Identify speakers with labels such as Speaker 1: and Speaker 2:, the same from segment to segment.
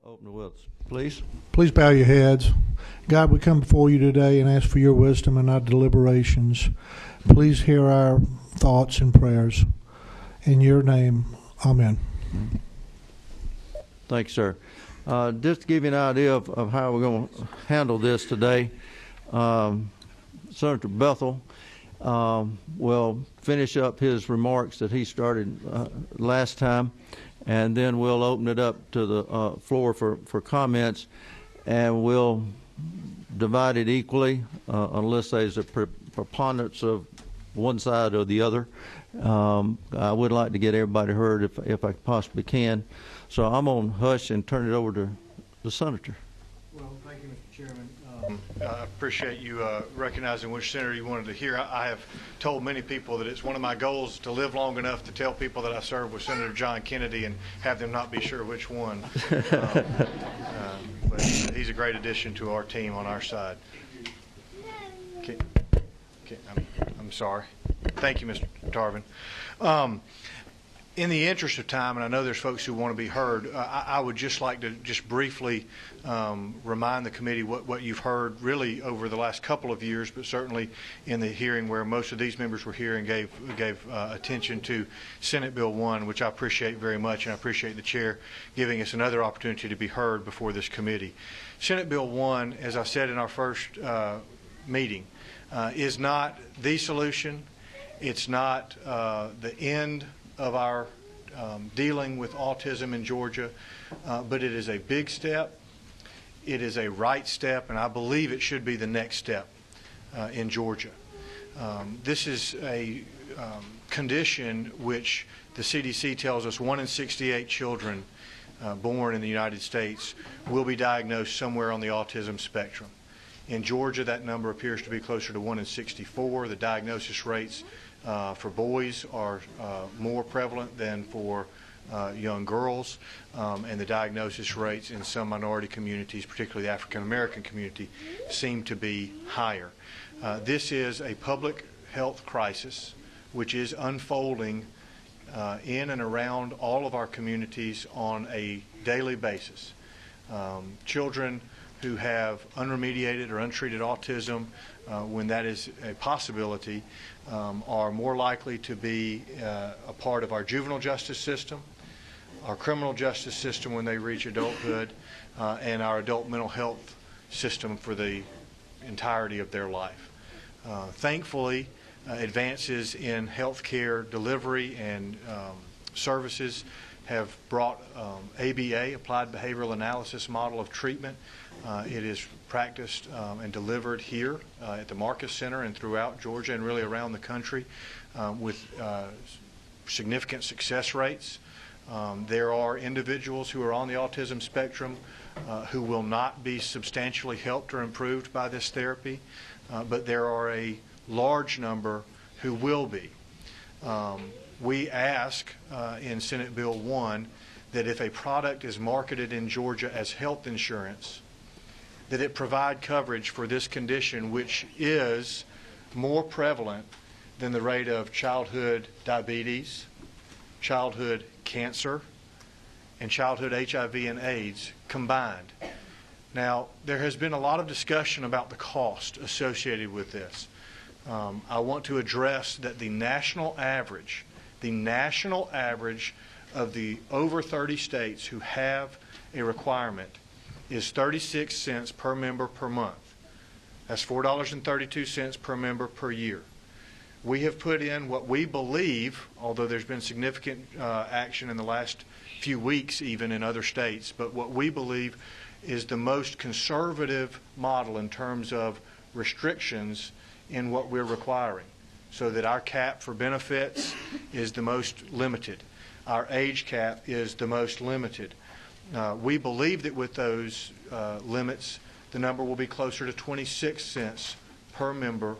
Speaker 1: open with us, please.
Speaker 2: Please bow your heads. God, we come before you today and ask for your wisdom in our deliberations. Please hear our thoughts and prayers. In your name, amen.
Speaker 1: Thanks, sir. Just to give you an idea of how we're going to handle this today, Senator Bethel will finish up his remarks that he started last time, and then we'll open it up to the floor for comments, and we'll divide it equally unless there's a preponderance of one side or the other. I would like to get everybody heard if I possibly can. So I'm going to hush and turn it over to the Senator.
Speaker 3: Well, thank you, Mr. Chairman. I appreciate you recognizing which senator you wanted to hear. I have told many people that it's one of my goals to live long enough to tell people that I served with Senator John Kennedy and have them not be sure which one. But he's a great addition to our team on our side. I'm sorry. Thank you, Mr. Tarvin. In the interest of time, and I know there's folks who want to be heard, I would just like to just briefly remind the committee what you've heard really over the last couple of years, but certainly in the hearing where most of these members were here and gave attention to Senate Bill 1, which I appreciate very much, and I appreciate the chair giving us another opportunity to be heard before this committee. Senate Bill 1, as I said in our first meeting, is not the solution. It's not the end of our dealing with autism in Georgia, but it is a big step. It is a right step, and I believe it should be the next step in Georgia. This is a condition which the CDC tells us 1 in 68 children born in the United States will be diagnosed somewhere on the autism spectrum. In Georgia, that number appears to be closer to 1 in 64. The diagnosis rates for boys are more prevalent than for young girls, and the diagnosis rates in some minority communities, particularly the African American community, seem to be higher. This is a public health crisis which is unfolding in and around all of our communities on a daily basis. Children who have unremediated or untreated autism, when that is a possibility, are more likely to be a part of our juvenile justice system, our criminal justice system when they reach adulthood, and our adult mental health system for the entirety of their life. Thankfully, advances in health care delivery and services have brought ABA, Applied Behavioral Analysis model of treatment. It is practiced and delivered here at the Marcus Center and throughout Georgia and really around the country with significant success rates. There are individuals who are on the autism spectrum who will not be substantially helped or improved by this therapy, but there are a large number who will be. We ask in Senate Bill 1 that if a product is marketed in Georgia as health insurance, that it provide coverage for this condition, which is more prevalent than the rate of childhood diabetes, childhood cancer, and childhood HIV and AIDS combined. Now, there has been a lot of discussion about the cost associated with this. I want to address that the national average of the over 30 states who have a requirement is 36 cents per member per month. That's $4.32 per member per year. We have put in what we believe, although there's been significant action in the last few weeks even in other states, but what we believe is the most conservative model in terms of restrictions in what we're requiring, so that our cap for benefits is the most limited. Our age cap is the most limited. We believe that with those limits, the number will be closer to 26 cents per member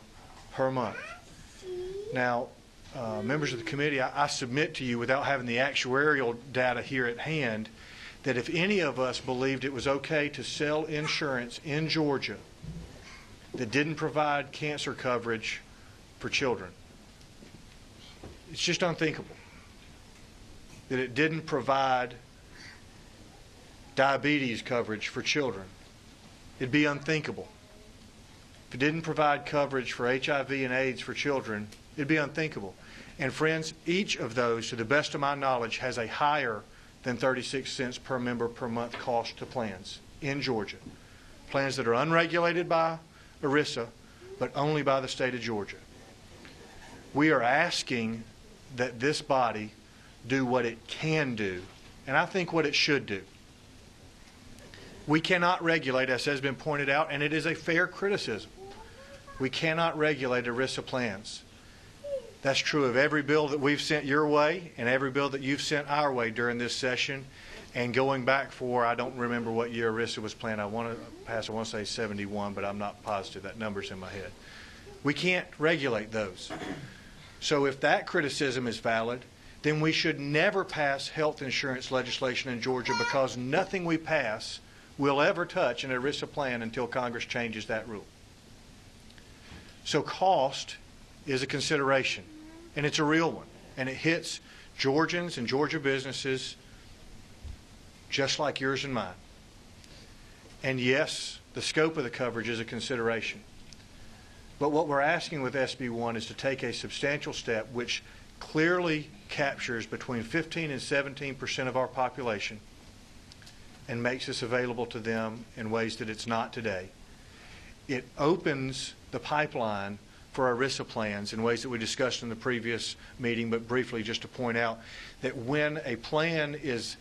Speaker 3: per month. Now, members of the committee, I submit to you, without having the actuarial data here at hand, that if any of us believed it was okay to sell insurance in Georgia that didn't provide cancer coverage for children, it's just unthinkable that it didn't provide diabetes coverage for children. It'd be unthinkable. If it didn't provide coverage for HIV and AIDS for children, it'd be unthinkable. And friends, each of those, to the best of my knowledge, has a higher than 36 cents per member per month cost to plans in Georgia. Plans that are unregulated by ERISA, but only by the state of Georgia. We are asking that this body do what it can do, and I think what it should do. We cannot regulate, as has been pointed out, and it is a fair criticism. We cannot regulate ERISA plans. That's true of every bill that we've sent your way and every bill that you've sent our way during this session. And going back for, I don't remember what year ERISA was planned. I want to say 71, but I'm not positive. That number's in my head. We can't regulate those. So if that criticism is valid, then we should never pass health insurance legislation in Georgia, because nothing we pass will ever touch an ERISA plan until Congress changes that rule. So cost is a consideration, and it's a real one, and it hits Georgians and Georgia businesses just like yours and mine. And yes, the scope of the coverage is a consideration. But what we're asking with SB 1 is to take a substantial step which clearly captures between 15 and 17% of our population and makes this available to them in ways that it's not today. It opens the pipeline for ERISA plans in ways that we discussed in the previous meeting, but briefly just to point out that when a plan is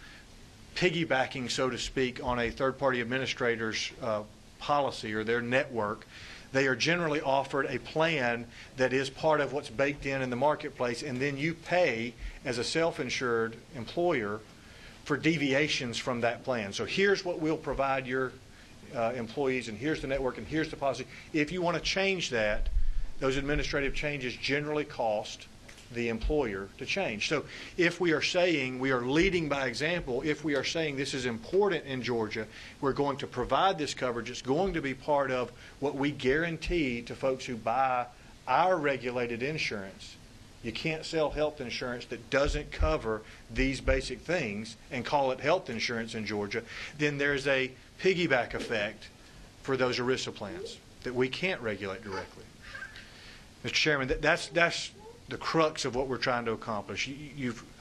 Speaker 3: piggybacking, so to speak, on a third-party administrator's policy or their network, they are generally offered a plan that is part of what's baked in the marketplace, and then you pay as a self-insured employer for deviations from that plan. So here's what we'll provide your employees, and here's the network, and here's the policy. If you want to change that, those administrative changes generally cost the employer to change. So if we are saying, we are leading by example, if we are saying this is important in Georgia, we're going to provide this coverage, it's going to be part of what we guarantee to folks who buy our regulated insurance. You can't sell health insurance that doesn't cover these basic things and call it health insurance in Georgia. Then there's a piggyback effect for those ERISA plans that we can't regulate directly. Mr. Chairman, that's the crux of what we're trying to accomplish.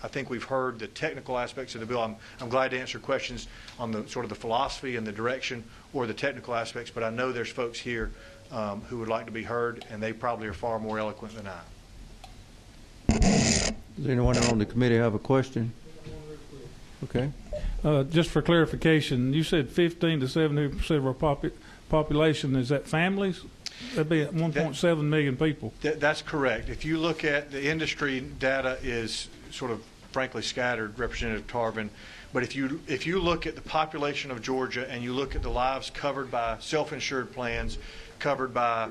Speaker 3: I think we've heard the technical aspects of the bill. I'm glad to answer questions on the sort of the philosophy and the direction or the technical aspects, but I know there's folks here who would like to be heard, and they probably are far more eloquent than I.
Speaker 1: Does anyone on the committee have a question? Okay.
Speaker 4: Just for clarification, you said 15 to 17% of our population. Is that families? That'd be 1.7 million people.
Speaker 3: That's correct. If you look at the industry data, is sort of frankly scattered, Representative Tarvin. But if you look at the population of Georgia and you look at the lives covered by self-insured plans, covered by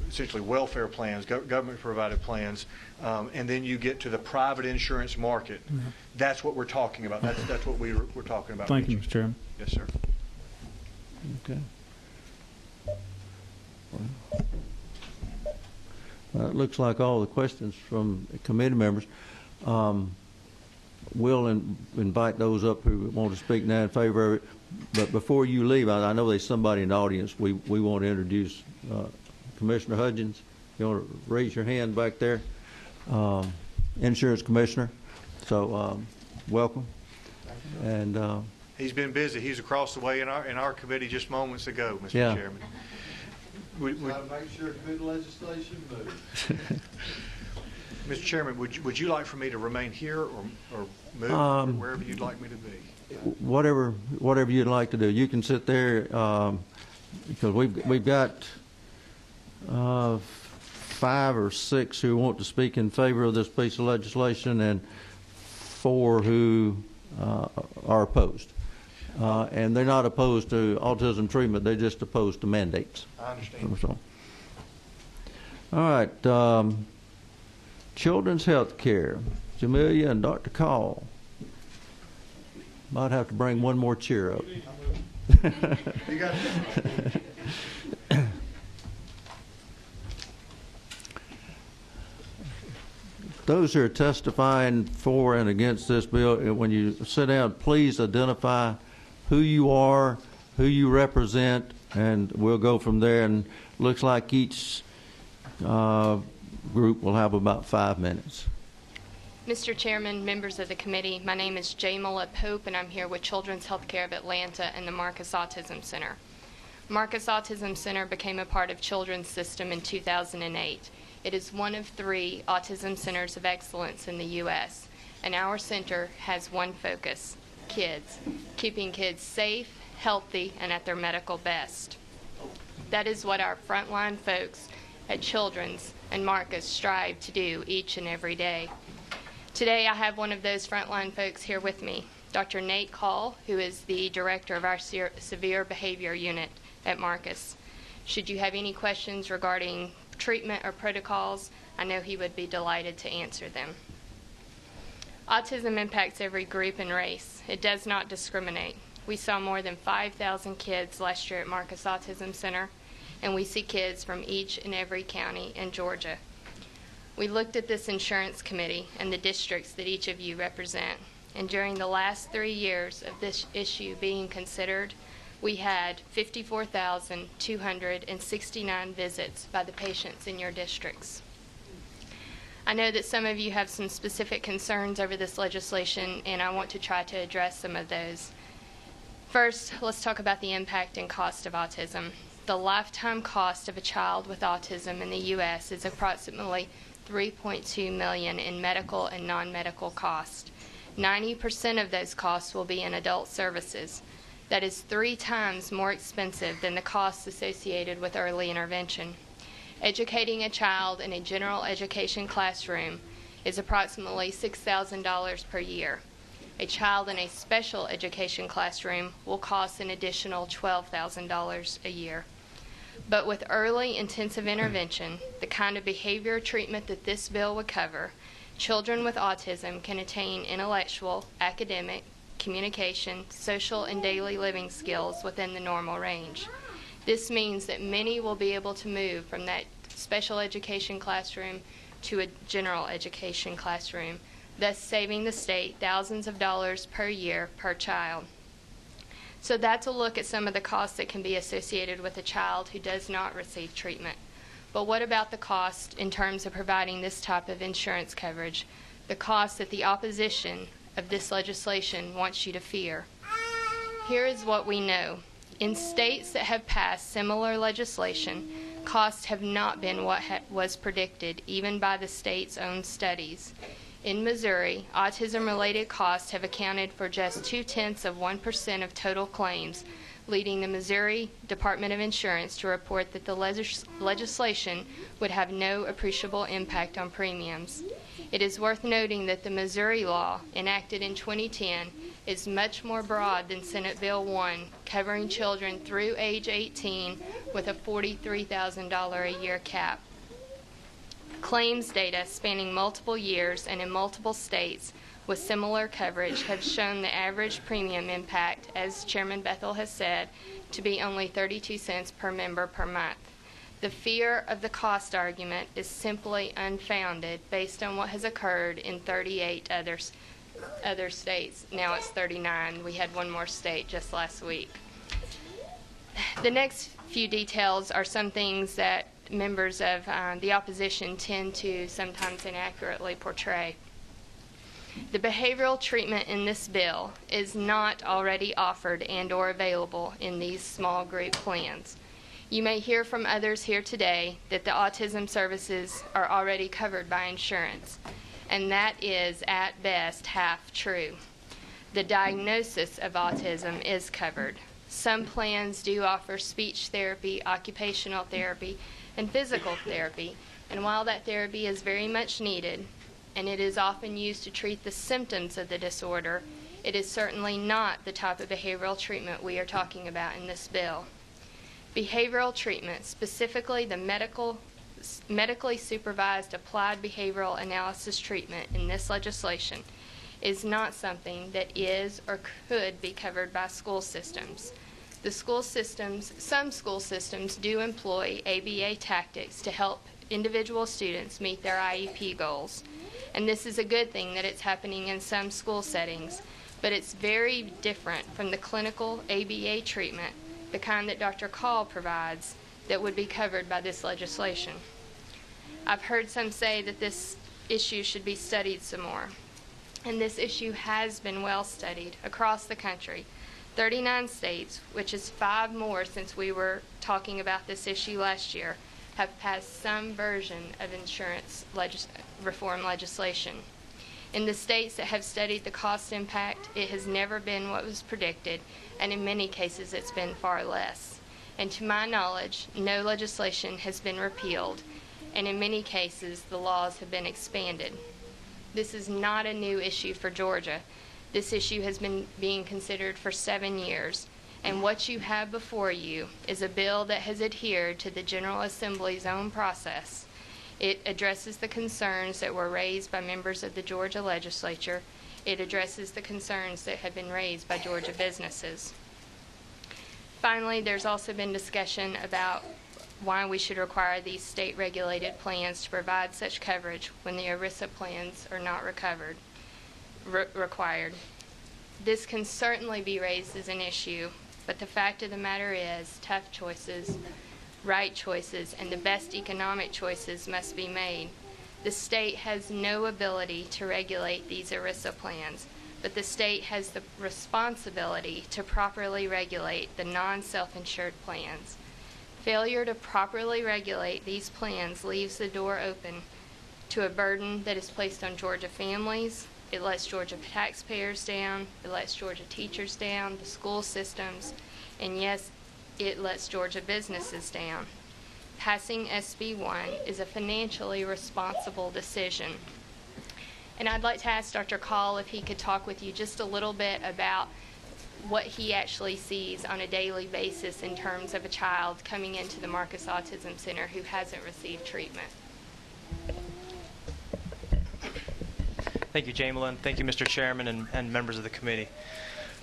Speaker 3: essentially welfare plans, government-provided plans, and then you get to the private insurance market, that's what we're talking about. That's what we're talking about.
Speaker 4: Thank you, Mr. Chairman.
Speaker 3: Yes, sir.
Speaker 1: Okay. It looks like all the questions from committee members. We'll invite those up who want to speak now in favor of it. But before you leave, I know there's somebody in the audience. We want to introduce Commissioner Hudgens. You want to raise your hand back there? Insurance Commissioner. So welcome. And
Speaker 3: he's been busy. He's across the way in our committee just moments ago, Mr.
Speaker 1: Yeah.
Speaker 3: Chairman.
Speaker 5: Try to make sure good legislation moves.
Speaker 3: Mr. Chairman, would you like for me to remain here or move wherever you'd like me to be?
Speaker 1: Whatever you'd like to do. You can sit there because we've got 5 or 6 who want to speak in favor of this piece of legislation and 4 who are opposed. And they're not opposed to autism treatment. They're just opposed to mandates.
Speaker 3: I understand.
Speaker 1: So. All right. Children's health care. Jamelia and Dr. Call. Might have to bring one more chair up.
Speaker 3: You got it.
Speaker 1: Those who are testifying for and against this bill, when you sit down, please identify who you are, who you represent, and we'll go from there. And looks like each group will have about 5 minutes.
Speaker 6: Mr. Chairman, members of the committee, my name is Jamila Pope, and I'm here with Children's Healthcare of Atlanta and the Marcus Autism Center. Marcus Autism Center became a part of Children's System in 2008. It is one of 3 autism centers of excellence in the U.S., and our center has one focus: kids, keeping kids safe, healthy, and at their medical best. That is what our frontline folks at Children's and Marcus strive to do each and every day. Today I have one of those frontline folks here with me, Dr. Nate Call, who is the director of our severe behavior unit at Marcus. Should you have any questions regarding treatment or protocols, I know he would be delighted to answer them. Autism impacts every group and race. It does not discriminate. We saw more than 5,000 kids last year at Marcus Autism Center, and we see kids from each and every county in Georgia. We looked at this insurance committee and the districts that each of you represent, and during the last 3 years of this issue being considered, we had 54,269 visits by the patients in your districts. I know that some of you have some specific concerns over this legislation, and I want to try to address some of those. First, let's talk about the impact and cost of autism. The lifetime cost of a child with autism in the U.S. is approximately $3.2 million in medical and non-medical costs. 90% of those costs will be in adult services. That is 3 times more expensive than the costs associated with early intervention. Educating a child in a general education classroom is approximately $6,000 per year. A child in a special education classroom will cost an additional $12,000 a year. But with early intensive intervention, the kind of behavior treatment that this bill would cover, children with autism can attain intellectual, academic, communication, social, and daily living skills within the normal range. This means that many will be able to move from that special education classroom to a general education classroom, thus saving the state thousands of dollars per year per child. So that's a look at some of the costs that can be associated with a child who does not receive treatment. But what about the cost in terms of providing this type of insurance coverage, the cost that the opposition of this legislation wants you to fear? Here is what we know. In states that have passed similar legislation, costs have not been what was predicted, even by the state's own studies. In Missouri, autism-related costs have accounted for just 0.2% of total claims, leading the Missouri Department of Insurance to report that the legislation would have no appreciable impact on premiums. It is worth noting that the Missouri law, enacted in 2010, is much more broad than Senate Bill 1, covering children through age 18 with a $43,000 a year cap. Claims data spanning multiple years and in multiple states with similar coverage have shown the average premium impact, as Chairman Bethel has said, to be only 32 cents per member per month. The fear of the cost argument is simply unfounded based on what has occurred in 38 other states. Now it's 39. We had one more state just last week. The next few details are some things that members of the opposition tend to sometimes inaccurately portray. The behavioral treatment in this bill is not already offered and or available in these small group plans. You may hear from others here today that the autism services are already covered by insurance, and that is at best half true. The diagnosis of autism is covered. Some plans do offer speech therapy, occupational therapy, and physical therapy, and while that therapy is very much needed, and it is often used to treat the symptoms of the disorder, it is certainly not the type of behavioral treatment we are talking about in this bill. Behavioral treatment, specifically the medically supervised applied behavioral analysis treatment in this legislation, is not something that is or could be covered by school systems. Some school systems do employ ABA tactics to help individual students meet their IEP goals. And this is a good thing that it's happening in some school settings. but it's very different from the clinical ABA treatment, the kind that Dr. Call provides, that would be covered by this legislation. I've heard some say that this issue should be studied some more, and this issue has been well studied across the country. 39 states, which is 5 more since we were talking about this issue last year, have passed some version of insurance reform legislation. In the states that have studied the cost impact, it has never been what was predicted, and in many cases it's been far less. And to my knowledge, no legislation has been repealed, and in many cases the laws have been expanded. This is not a new issue for Georgia. This issue has been being considered for 7 years, and what you have before you is a bill that has adhered to the General Assembly's own process. It addresses the concerns that were raised by members of the Georgia legislature. It addresses the concerns that have been raised by Georgia businesses. Finally, there's also been discussion about why we should require these state-regulated plans to provide such coverage when the ERISA plans are not required. This can certainly be raised as an issue, but the fact of the matter is tough choices, right choices, and the best economic choices must be made. The state has no ability to regulate these ERISA plans, but the state has the responsibility to properly regulate the non-self-insured plans. Failure to properly regulate these plans leaves the door open to a burden that is placed on Georgia families. It lets Georgia taxpayers down, it lets Georgia teachers down, the school systems, and yes, it lets Georgia businesses down. Passing SB 1 is a financially responsible decision. And I'd like to ask Dr. Call if he could talk with you just a little bit about what he actually sees on a daily basis in terms of a child coming into the Marcus Autism Center who hasn't received treatment.
Speaker 7: Thank you, Jamelyn. Thank you, Mr. Chairman and members of the committee.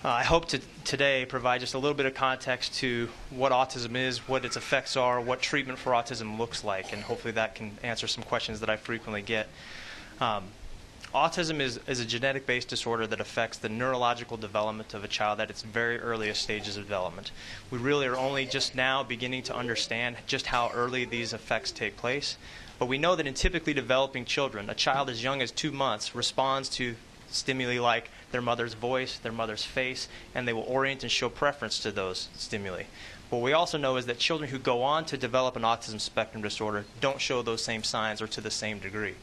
Speaker 7: I hope to today provide just a little bit of context to what autism is, what its effects are, what treatment for autism looks like, and hopefully that can answer some questions that I frequently get. Autism is a genetic-based disorder that affects the neurological development of a child at its very earliest stages of development. We really are only just now beginning to understand just how early these effects take place. But we know that in typically developing children, a child as young as 2 months responds to stimuli like their mother's voice, their mother's face, and they will orient and show preference to those stimuli. What we also know is that children who go on to develop an autism spectrum disorder don't show those same signs or to the same degree.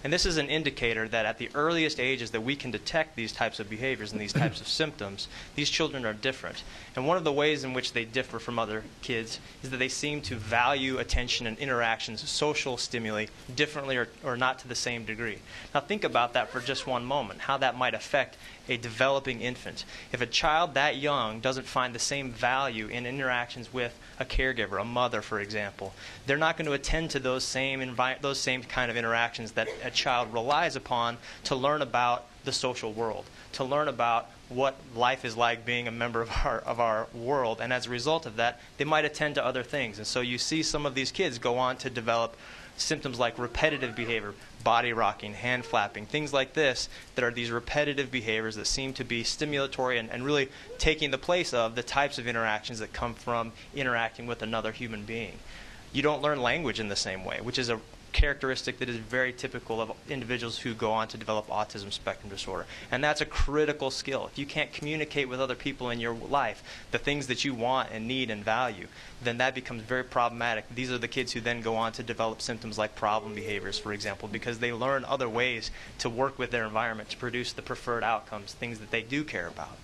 Speaker 7: And this is an indicator that at the earliest ages that we can detect these types of behaviors and these types of symptoms, these children are different. And one of the ways in which they differ from other kids is that they seem to value attention and interactions, social stimuli, differently or not to the same degree. Now think about that for just one moment, how that might affect a developing infant. If a child that young doesn't find the same value in interactions with a caregiver, a mother, for example, they're not going to attend to those same kind of interactions that a child relies upon to learn about the social world, to learn about what life is like being a member of our world. And as a result of that, they might attend to other things. And so you see some of these kids go on to develop symptoms like repetitive behavior, body rocking, hand flapping, things like this that are these repetitive behaviors that seem to be stimulatory and really taking the place of the types of interactions that come from interacting with another human being. You don't learn language in the same way, which is a characteristic that is very typical of individuals who go on to develop autism spectrum disorder. And that's a critical skill. If you can't communicate with other people in your life the things that you want and need and value, then that becomes very problematic. These are the kids who then go on to develop symptoms like problem behaviors, for example, because they learn other ways to work with their environment to produce the preferred outcomes, things that they do care about.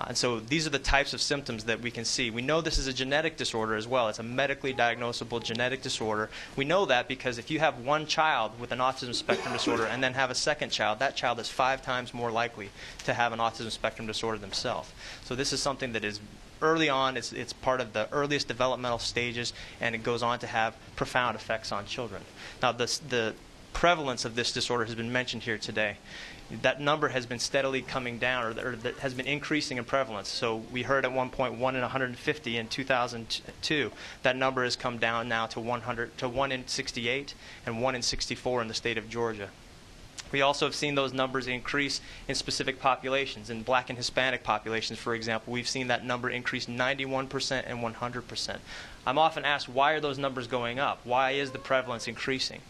Speaker 7: And so these are the types of symptoms that we can see. We know this is a genetic disorder as well. It's a medically diagnosable genetic disorder. We know that because if you have one child with an autism spectrum disorder and then have a second child, that child is 5 times more likely to have an autism spectrum disorder themselves. So this is something that is early on. It's part of the earliest developmental stages, and it goes on to have profound effects on children. Now, the prevalence of this disorder has been mentioned here today. That number has been steadily coming down, or that has been increasing in prevalence. So we heard at one point 1 in 150 in 2002. That number has come down now to 1 in 68 and 1 in 64 in the state of Georgia. We also have seen those numbers increase in specific populations. In Black and Hispanic populations, for example, we've seen that number increase 91% and 100%. I'm often asked, why are those numbers going up? Why is the prevalence increasing?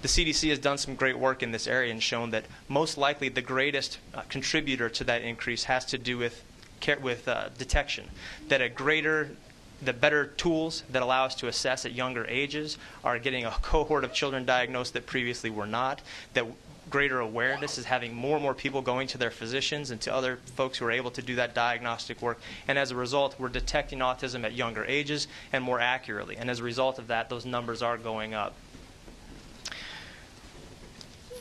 Speaker 7: The CDC has done some great work in this area and shown that most likely the greatest contributor to that increase has to do with detection. That the better tools that allow us to assess at younger ages are getting a cohort of children diagnosed that previously were not. That greater awareness is having more and more people going to their physicians and to other folks who are able to do that diagnostic work. And as a result, we're detecting autism at younger ages and more accurately. And as a result of that, those numbers are going up.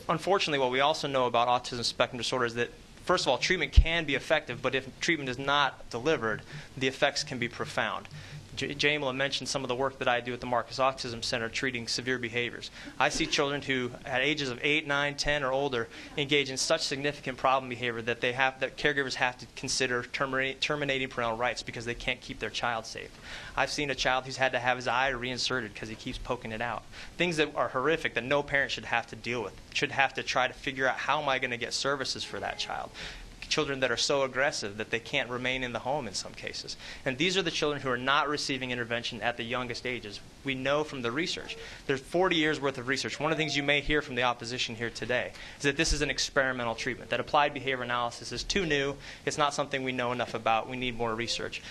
Speaker 7: Unfortunately, what we also know about autism spectrum disorder is that, first of all, treatment can be effective, but if treatment is not delivered, the effects can be profound. Jamila mentioned some of the work that I do at the Marcus Autism Center treating severe behaviors. I see children who, at ages of 8, 9, 10, or older, engage in such significant problem behavior that caregivers have to consider terminating parental rights because they can't keep their child safe. I've seen a child who's had to have his eye reinserted because he keeps poking it out. Things that are horrific that no parent should have to deal with, should have to try to figure out, how am I going to get services for that child? Children that are so aggressive that they can't remain in the home in some cases. And these are the children who are not receiving intervention at the youngest ages. We know from the research. There's 40 years worth of research. One of the things you may hear from the opposition here today is that this is an experimental treatment, that applied behavior analysis is too new. It's not something we know enough about. We need more research.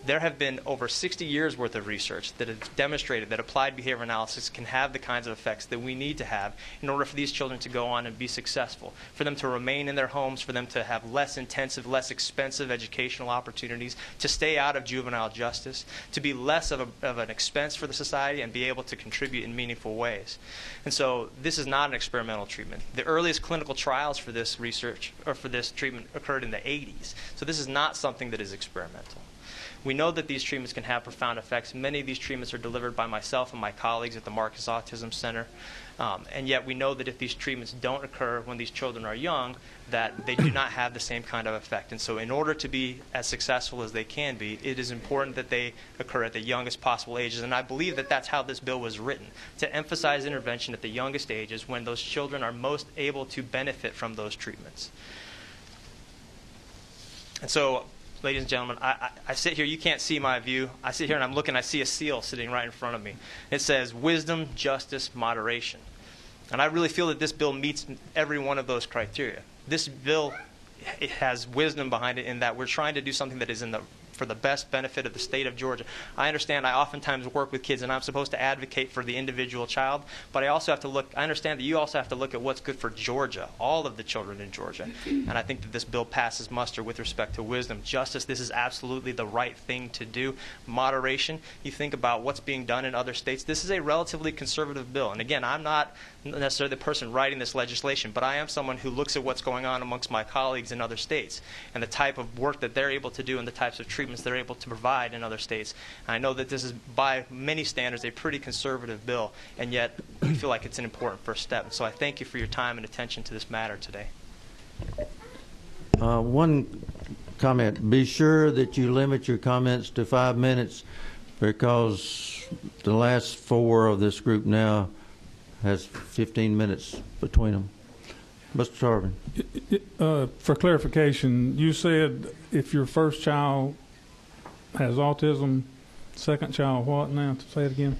Speaker 7: There have been over 60 years worth of research that has demonstrated that applied behavior analysis can have the kinds of effects that we need to have in order for these children to go on and be successful, for them to remain in their homes, for them to have less intensive, less expensive educational opportunities, to stay out of juvenile justice, to be less of an expense for the society and be able to contribute in meaningful ways. And so this is not an experimental treatment. The earliest clinical trials for this research, or for this treatment, occurred in the 80s. So this is not something that is experimental. We know that these treatments can have profound effects. Many of these treatments are delivered by myself and my colleagues at the Marcus Autism Center. And yet we know that if these treatments don't occur when these children are young, that they do not have the same kind of effect. And so in order to be as successful as they can be, it is important that they occur at the youngest possible ages. And I believe that that's how this bill was written, to emphasize intervention at the youngest ages when those children are most able to benefit from those treatments. And so, ladies and gentlemen, I sit here, you can't see my view. I sit here and I'm looking, I see a seal sitting right in front of me. It says wisdom, justice, moderation. And I really feel that this bill meets every one of those criteria. This bill, it has wisdom behind it in that we're trying to do something that is for the best benefit of the state of Georgia. I understand I oftentimes work with kids and I'm supposed to advocate for the individual child, but I understand that you also have to look at what's good for Georgia, all of the children in Georgia. And I think that this bill passes muster with respect to wisdom. Justice, this is absolutely the right thing to do. Moderation, you think about what's being done in other states. This is a relatively conservative bill. And again, I'm not necessarily the person writing this legislation, but I am someone who looks at what's going on amongst my colleagues in other states and the type of work that they're able to do and the types of treatments they're able to provide in other states. And I know that this is, by many standards, a pretty conservative bill, and yet we feel like it's an important first step. So I thank you for your time and attention to this matter today.
Speaker 1: One comment. Be sure that you limit your comments to 5 minutes, because the last 4 of this group now has 15 minutes between them. Mr. Tarvin.
Speaker 4: For clarification, you said if your first child has autism, second child what now? Say it again.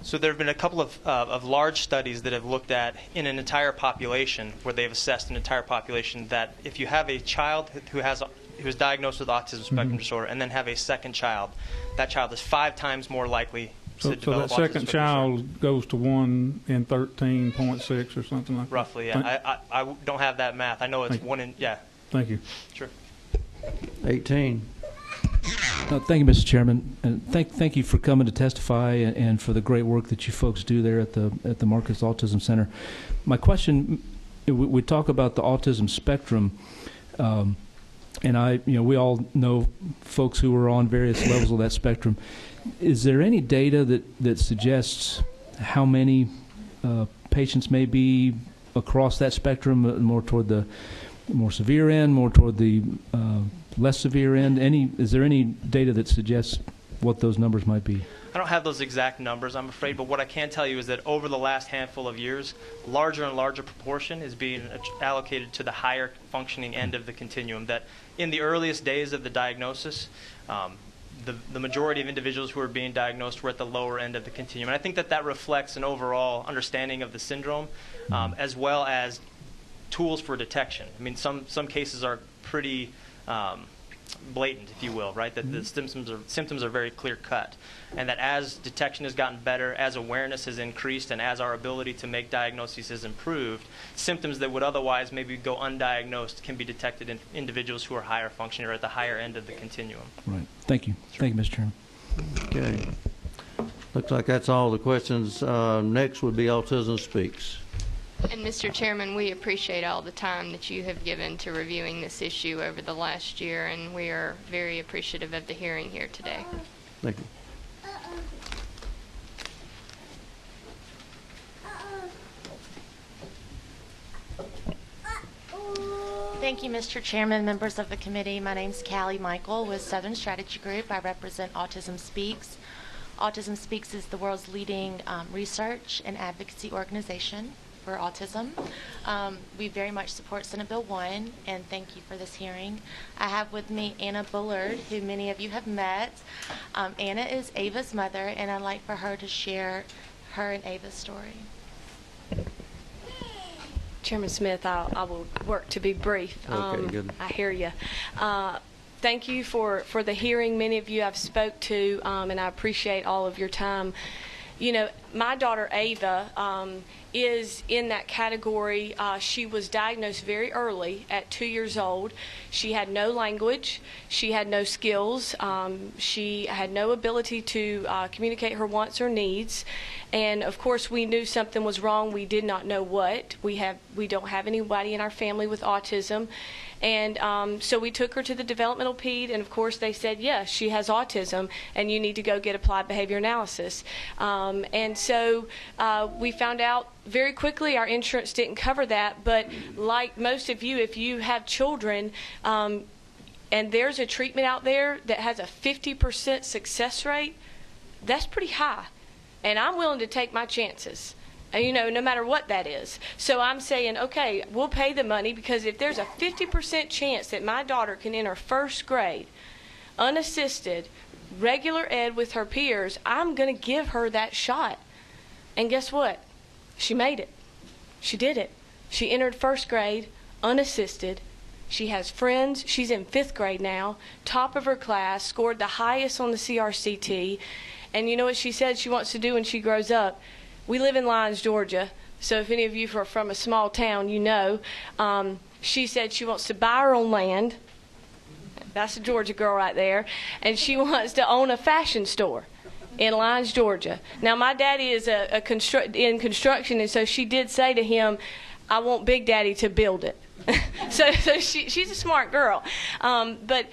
Speaker 7: So there have been a couple of large studies that have looked at in an entire population, where they've assessed an entire population, that if you have a child who is diagnosed with autism spectrum disorder and then have a second child, that child is 5 times more likely to develop autism.
Speaker 4: So that second child goes to 1 in 13.6 or something like that?
Speaker 7: Roughly, yeah. I don't have that math. I know it's 1 in, yeah.
Speaker 4: Thank you.
Speaker 7: Sure.
Speaker 1: 18.
Speaker 8: Thank you, Mr. Chairman, and thank you for coming to testify and for the great work that you folks do there at the Marcus Autism Center. My question: we talk about the autism spectrum, and we all know folks who are on various levels of that spectrum. Is there any data that suggests how many patients may be across that spectrum, more toward the more severe end, more toward the less severe end? Is there any data that suggests what those numbers might be?
Speaker 7: I don't have those exact numbers, I'm afraid, but what I can tell you is that over the last handful of years, larger and larger proportion is being allocated to the higher functioning end of the continuum. That in the earliest days of the diagnosis, the majority of individuals who are being diagnosed were at the lower end of the continuum. And I think that reflects an overall understanding of the syndrome, as well as tools for detection. I mean, some cases are pretty blatant, if you will, right? That the symptoms are very clear cut, and that as detection has gotten better, as awareness has increased, and as our ability to make diagnoses has improved, symptoms that would otherwise maybe go undiagnosed can be detected in individuals who are higher functioning or at the higher end of the continuum.
Speaker 8: Right. Thank you. Thank you, Mr. Chairman.
Speaker 1: Okay. Looks like that's all the questions. Next would be Autism Speaks.
Speaker 6: And Mr. Chairman, we appreciate all the time that you have given to reviewing this issue over the last year, and we are very appreciative of the hearing here today.
Speaker 1: Thank you.
Speaker 9: Thank you, Mr. Chairman, members of the committee. My name is Callie Michael with Southern Strategy Group. I represent Autism Speaks. Autism Speaks is the world's leading research and advocacy organization for autism. We very much support Senate Bill 1, and thank you for this hearing. I have with me Anna Bullard, who many of you have met. Anna is Ava's mother, and I'd like for her to share her and Ava's story.
Speaker 10: Chairman Smith, I will work to be brief.
Speaker 1: Okay, good.
Speaker 10: I hear you. Thank you for the hearing. Many of you I've spoke to, and I appreciate all of your time. You know, my daughter Ava is in that category. She was diagnosed very early at 2 years old. She had no language. She had no skills. She had no ability to communicate her wants or needs. And of course, we knew something was wrong. We did not know what. We don't have anybody in our family with autism. And so we took her to the developmental ped, and of course they said, yes, she has autism, and you need to go get applied behavior analysis. And so we found out very quickly our insurance didn't cover that, but like most of you, if you have children, and there's a treatment out there that has a 50% success rate, that's pretty high. And I'm willing to take my chances. You know, no matter what that is. So I'm saying, okay, we'll pay the money, because if there's a 50% chance that my daughter can enter first grade, unassisted, regular ed with her peers, I'm going to give her that shot. And guess what? She made it. She did it. She entered first grade, unassisted. She has friends. She's in 5th grade now, top of her class, scored the highest on the CRCT. And you know what she said she wants to do when she grows up? We live in Lyons, Georgia, so if any of you are from a small town, you know. She said she wants to buy her own land. That's a Georgia girl right there. And she wants to own a fashion store in Lyons, Georgia. Now, my daddy is in construction, and so she did say to him, I want Big Daddy to build it. so she's a smart girl. But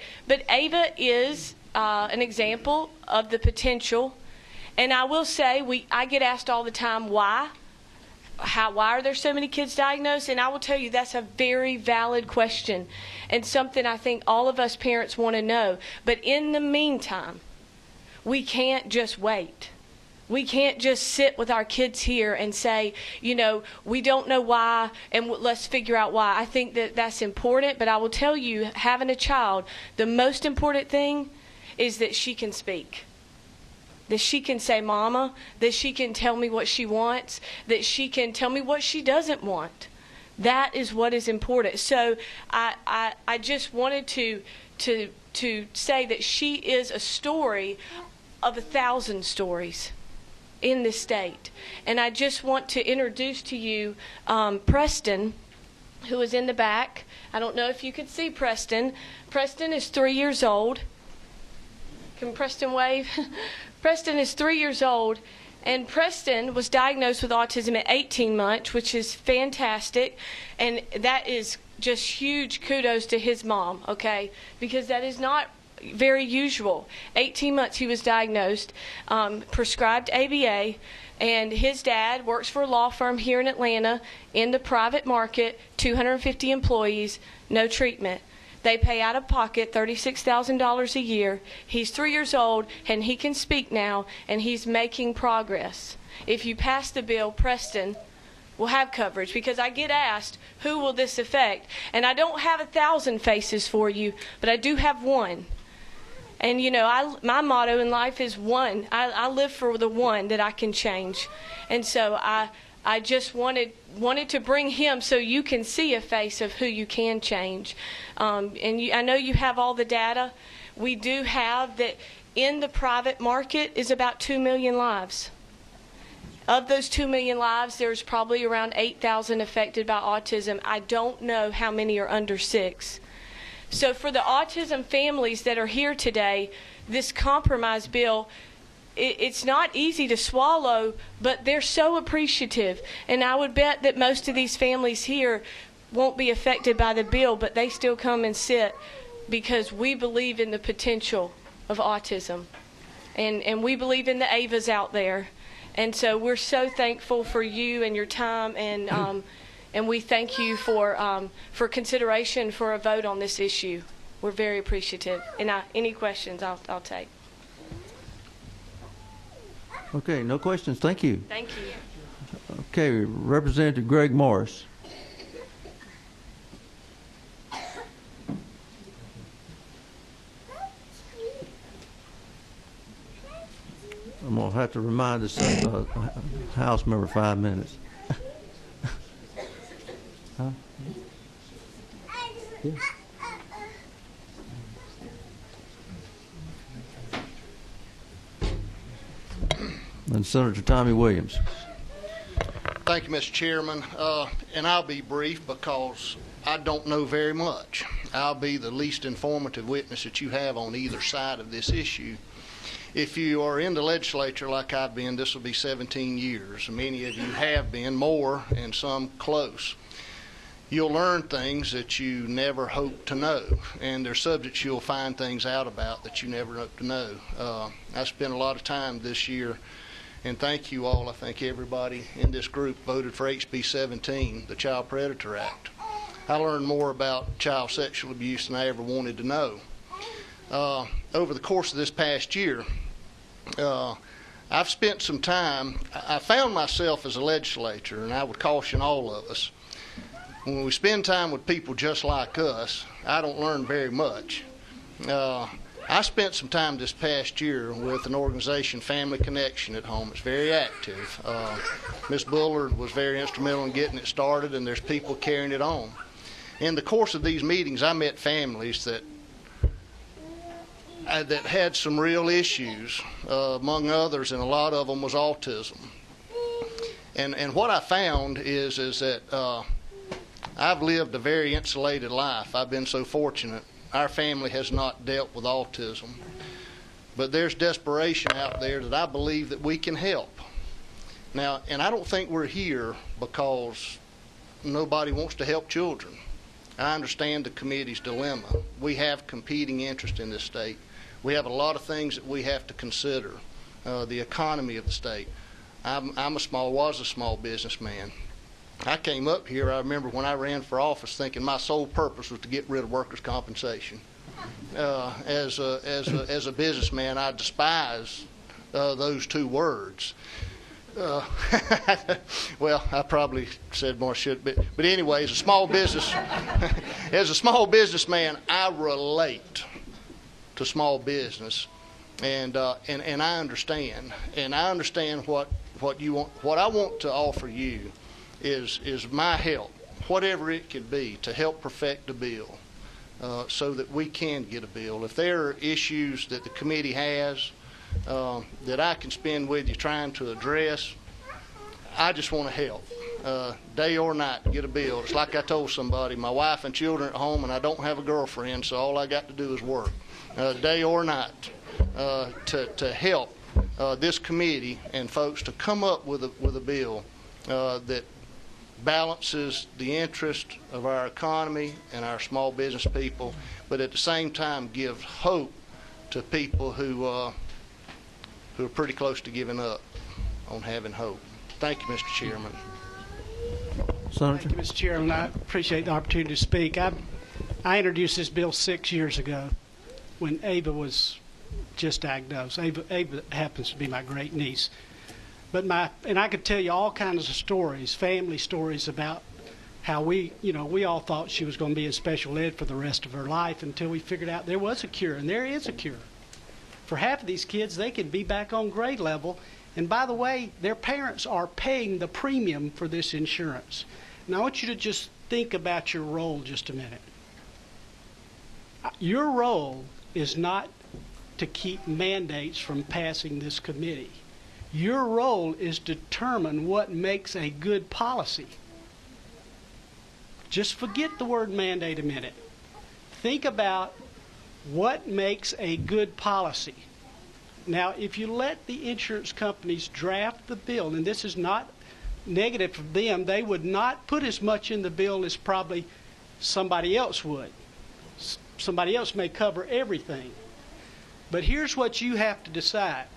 Speaker 10: Ava is an example of the potential. And I will say, I get asked all the time, why? Why are there so many kids diagnosed? And I will tell you, that's a very valid question, and something I think all of us parents want to know. But in the meantime, we can't just wait. We can't just sit with our kids here and say, you know, we don't know why, and let's figure out why. I think that that's important, but I will tell you, having a child, the most important thing is that she can speak. That she can say mama, that she can tell me what she wants, that she can tell me what she doesn't want. That is what is important. So I just wanted to say that she is a story of 1,000 stories in this state. And I just want to introduce to you Preston, who is in the back. I don't know if you could see Preston. Preston is 3 years old. Can Preston wave? Preston is 3 years old, and Preston was diagnosed with autism at 18 months, which is fantastic, and that is just huge kudos to his mom, okay, because that is not very usual. 18 months he was diagnosed, prescribed ABA, and his dad works for a law firm here in Atlanta in the private market, 250 employees, no treatment. They pay out of pocket $36,000 a year. He's 3 years old, and he can speak now, and he's making progress. If you pass the bill, Preston will have coverage, because I get asked, who will this affect? And I don't have 1,000 faces for you, but I do have one. And, you know, my motto in life is one. I live for the one that I can change. And so I just wanted to bring him so you can see a face of who you can change. I know you have all the data. We do have that in the private market is about 2 million lives. Of those 2 million lives, there's probably around 8,000 affected by autism. I don't know how many are under 6. So for the autism families that are here today, this compromise bill, it's not easy to swallow, but they're so appreciative. And I would bet that most of these families here won't be affected by the bill, but they still come and sit because we believe in the potential of autism. And we believe in the AVAs out there. And so we're so thankful for you and your time, and we thank you for consideration for a vote on this issue. We're very appreciative. And any questions, I'll take.
Speaker 1: Okay, no questions. Thank you.
Speaker 10: Thank you.
Speaker 1: Okay, Representative Greg Morris. I'm going to have to remind the House member 5 minutes. Huh? Yeah. And Senator Tommy Williams.
Speaker 11: Thank you, Mr. Chairman. And I'll be brief because I don't know very much. I'll be the least informative witness that you have on either side of this issue. If you are in the legislature like I've been, this will be 17 years. Many of you have been, more, and some close. You'll learn things that you never hoped to know, and there's subjects you'll find things out about that you never hoped to know. I spent a lot of time this year, and thank you all. I think everybody in this group voted for HB 17, the Child Predator Act. I learned more about child sexual abuse than I ever wanted to know. Over the course of this past year, I've spent some time. I found myself as a legislator, and I would caution all of us, when we spend time with people just like us, I don't learn very much. I spent some time this past year with an organization, Family Connection, at home. It's very active. Ms. Bullard was very instrumental in getting it started, and there's people carrying it on. In the course of these meetings, I met families that had some real issues, among others, and a lot of them was autism. And what I found is that I've lived a very insulated life. I've been so fortunate. Our family has not dealt with autism. But there's desperation out there that I believe that we can help. Now, and I don't think we're here because nobody wants to help children. I understand the committee's dilemma. We have competing interests in this state. We have a lot of things that we have to consider. The economy of the state. was a small businessman. I came up here, I remember when I ran for office, thinking my sole purpose was to get rid of workers' compensation. As a businessman, I despise those two words. Well, I probably said more shit, but anyway, as a small businessman, I relate to small business, and I understand, what you want. What I want to offer you is my help, whatever it could be, to help perfect the bill, so that we can get a bill. If there are issues that the committee has that I can spend with you trying to address, I just want to help, day or night, to get a bill. It's like I told somebody, my wife and children at home, and I don't have a girlfriend, so all I got to do is work, day or night, to help this committee and folks to come up with a bill that balances the interest of our economy and our small business people, but at the same time gives hope to people who are pretty close to giving up on having hope. Thank you, Mr. Chairman.
Speaker 1: Senator?
Speaker 12: Thank you, Mr. Chairman. I appreciate the opportunity to speak. I introduced this bill 6 years ago when Ava was just diagnosed. Ava happens to be my great niece. But I could tell you all kinds of stories, family stories about how we all thought she was going to be in special ed for the rest of her life until we figured out there was a cure, and there is a cure. For half of these kids, they can be back on grade level. And by the way, their parents are paying the premium for this insurance. Now I want you to just think about your role just a minute. Your role is not to keep mandates from passing this committee. Your role is to determine what makes a good policy. Just forget the word mandate a minute. Think about what makes a good policy. Now, if you let the insurance companies draft the bill, and this is not negative for them, they would not put as much in the bill as probably somebody else would. Somebody else may cover everything. But here's what you have to decide.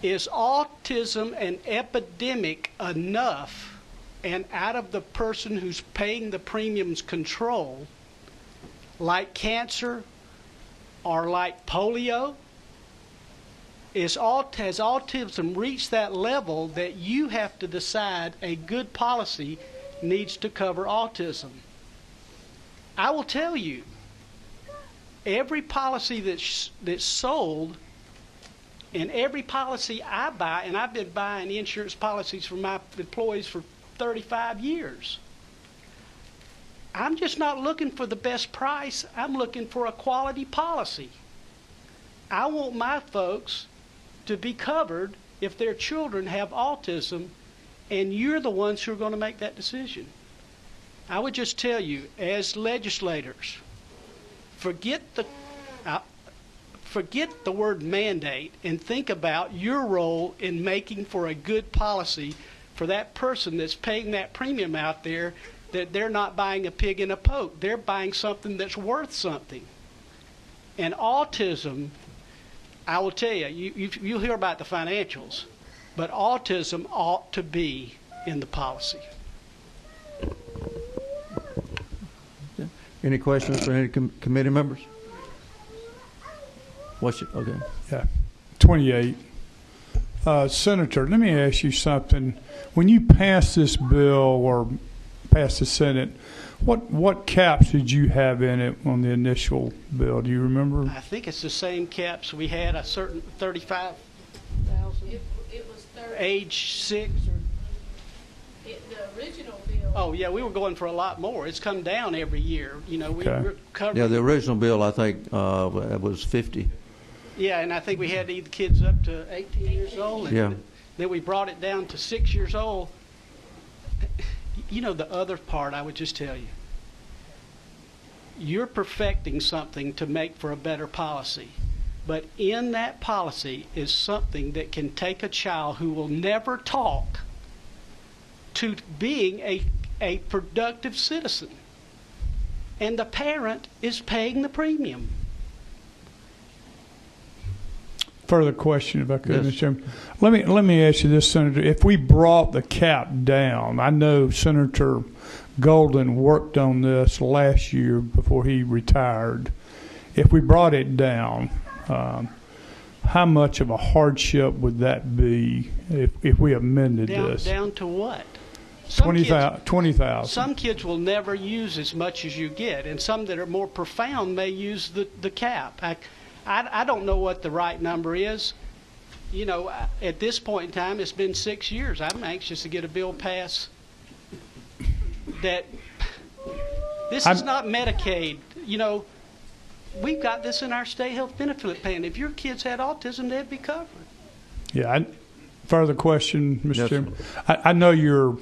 Speaker 12: Is autism an epidemic enough and out of the person who's paying the premiums control, like cancer or like polio? Has autism reached that level that you have to decide a good policy needs to cover autism? I will tell you, every policy that's sold and every policy I buy, and I've been buying insurance policies for my employees for 35 years. I'm just not looking for the best price. I'm looking for a quality policy. I want my folks to be covered if their children have autism, and you're the ones who are going to make that decision. I would just tell you, as legislators, forget the word mandate and think about your role in making for a good policy for that person that's paying that premium out there, that they're not buying a pig in a poke. They're buying something that's worth something. And autism, I will tell you, you'll hear about the financials, but autism ought to be in the policy.
Speaker 1: Any questions for any committee members? Okay.
Speaker 13: Yeah, 28. Senator, let me ask you something. When you passed this bill or passed the Senate, what caps did you have in it on the initial bill? Do you remember?
Speaker 12: I think it's the same caps we had, a certain 35,000.
Speaker 10: It was 30.
Speaker 12: Age 6 or
Speaker 10: the original bill.
Speaker 12: Oh yeah, we were going for a lot more. It's come down every year. We're covering.
Speaker 1: Yeah, the original bill I think was 50.
Speaker 12: Yeah, and I think we had the kids up to 18 years old. And
Speaker 1: Yeah.
Speaker 12: Then we brought it down to 6 years old. The other part I would just tell you. You're perfecting something to make for a better policy. But in that policy is something that can take a child who will never talk to being a productive citizen. And the parent is paying the premium.
Speaker 13: Further question, if I could,
Speaker 1: Yes.
Speaker 13: Mr. Chairman. Let me ask you this, Senator. If we brought the cap down, I know Senator Golden worked on this last year before he retired. If we brought it down, how much of a hardship would that be if we amended this?
Speaker 12: Down to what?
Speaker 13: 20,000.
Speaker 12: Some kids will never use as much as you get, and some that are more profound may use the cap. I don't know what the right number is. At this point in time, it's been 6 years. I'm anxious to get a bill passed that this is not Medicaid. We've got this in our state health benefit plan. If your kids had autism, they'd be covered.
Speaker 13: Yeah. Further question, Mr.
Speaker 1: Yes,
Speaker 13: Chairman. I know you're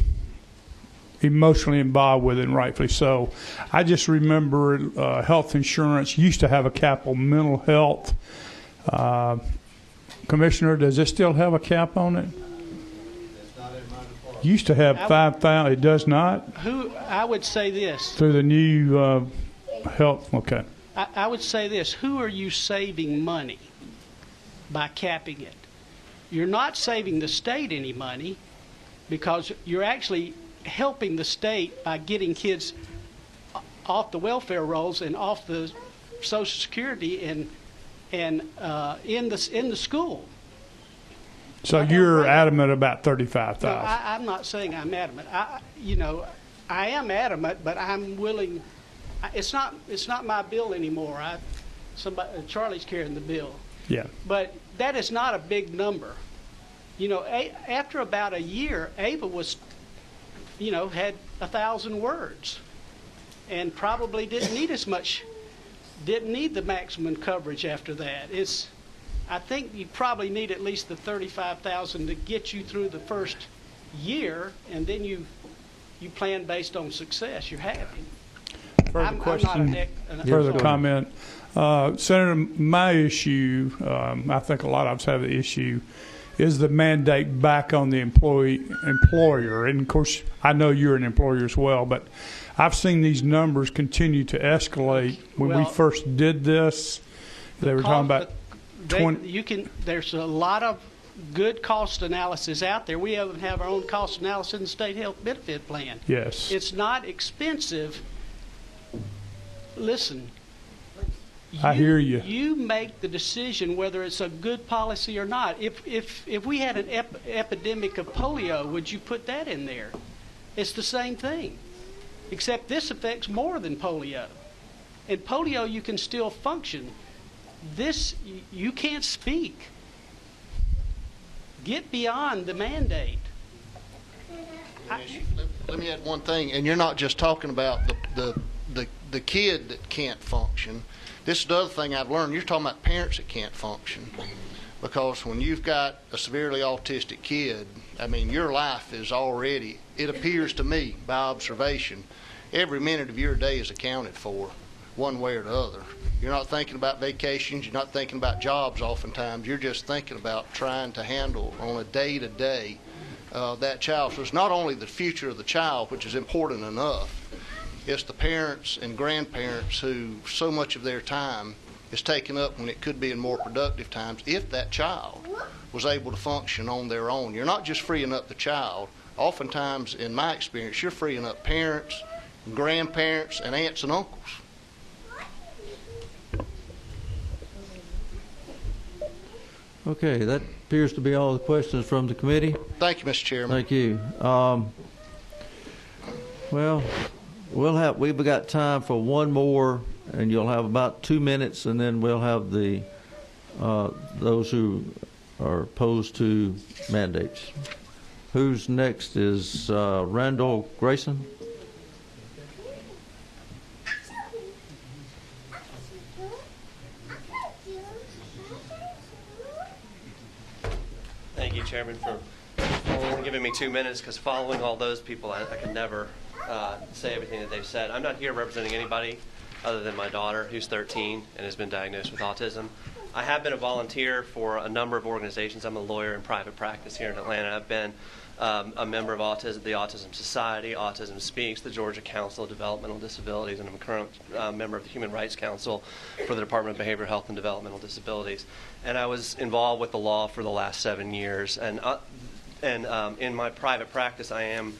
Speaker 13: emotionally involved with it, and rightfully so. I just remember health insurance used to have a cap on mental health. Commissioner, does it still have a cap on it? Used to have 5,000. It does not?
Speaker 12: I would say this.
Speaker 13: Through the new health, okay.
Speaker 12: I would say this. Who are you saving money by capping it? You're not saving the state any money because you're actually helping the state by getting kids off the welfare rolls and off the Social Security and in the school.
Speaker 13: So you're adamant about 35,000.
Speaker 12: No, I'm not saying I'm adamant. I am adamant, but I'm willing. It's not my bill anymore. Charlie's carrying the bill.
Speaker 13: Yeah.
Speaker 12: But that is not a big number. After about a year, Ava was, had 1,000 words, and probably didn't need the maximum coverage after that. I think you probably need at least the 35,000 to get you through the first year, and then you plan based on success. You're happy.
Speaker 13: Further question, further comment. Senator, my issue, I think a lot of us have the issue, is the mandate back on the employer. And of course, I know you're an employer as well, but I've seen these numbers continue to escalate. When we first did this, they were talking about 20.
Speaker 12: There's a lot of good cost analysis out there. We even have our own cost analysis in the state health benefit plan.
Speaker 13: Yes.
Speaker 12: It's not expensive. Listen.
Speaker 13: I hear you.
Speaker 12: You make the decision whether it's a good policy or not. If we had an epidemic of polio, would you put that in there? It's the same thing, except this affects more than polio. In polio, you can still function. This, you can't speak. Get beyond the mandate.
Speaker 11: Let me add one thing, and you're not just talking about the kid that can't function. This is the other thing I've learned. You're talking about parents that can't function. Because when you've got a severely autistic kid, I mean, your life is already, it appears to me, by observation, every minute of your day is accounted for, one way or the other. You're not thinking about vacations. You're not thinking about jobs oftentimes. You're just thinking about trying to handle on a day-to-day that child. So it's not only the future of the child, which is important enough. It's the parents and grandparents who so much of their time is taken up when it could be in more productive times if that child was able to function on their own. You're not just freeing up the child. Oftentimes, in my experience, you're freeing up parents, grandparents, and aunts and uncles.
Speaker 1: Okay, that appears to be all the questions from the committee.
Speaker 11: Thank you, Mr. Chairman.
Speaker 1: Thank you. Well, we've got time for one more, and you'll have about 2 minutes, and then we'll have the those who are opposed to mandates. Who's next is Randall Grayson.
Speaker 14: Thank you, Chairman, for only giving me 2 minutes, because following all those people, I could never say everything that they've said. I'm not here representing anybody other than my daughter, who's 13 and has been diagnosed with autism. I have been a volunteer for a number of organizations. I'm a lawyer in private practice here in Atlanta. I've been a member of the Autism Society, Autism Speaks, the Georgia Council of Developmental Disabilities, and I'm a current member of the Human Rights Council for the Department of Behavioral Health and Developmental Disabilities. And I was involved with the law for the last 7 years. And in my private practice, I am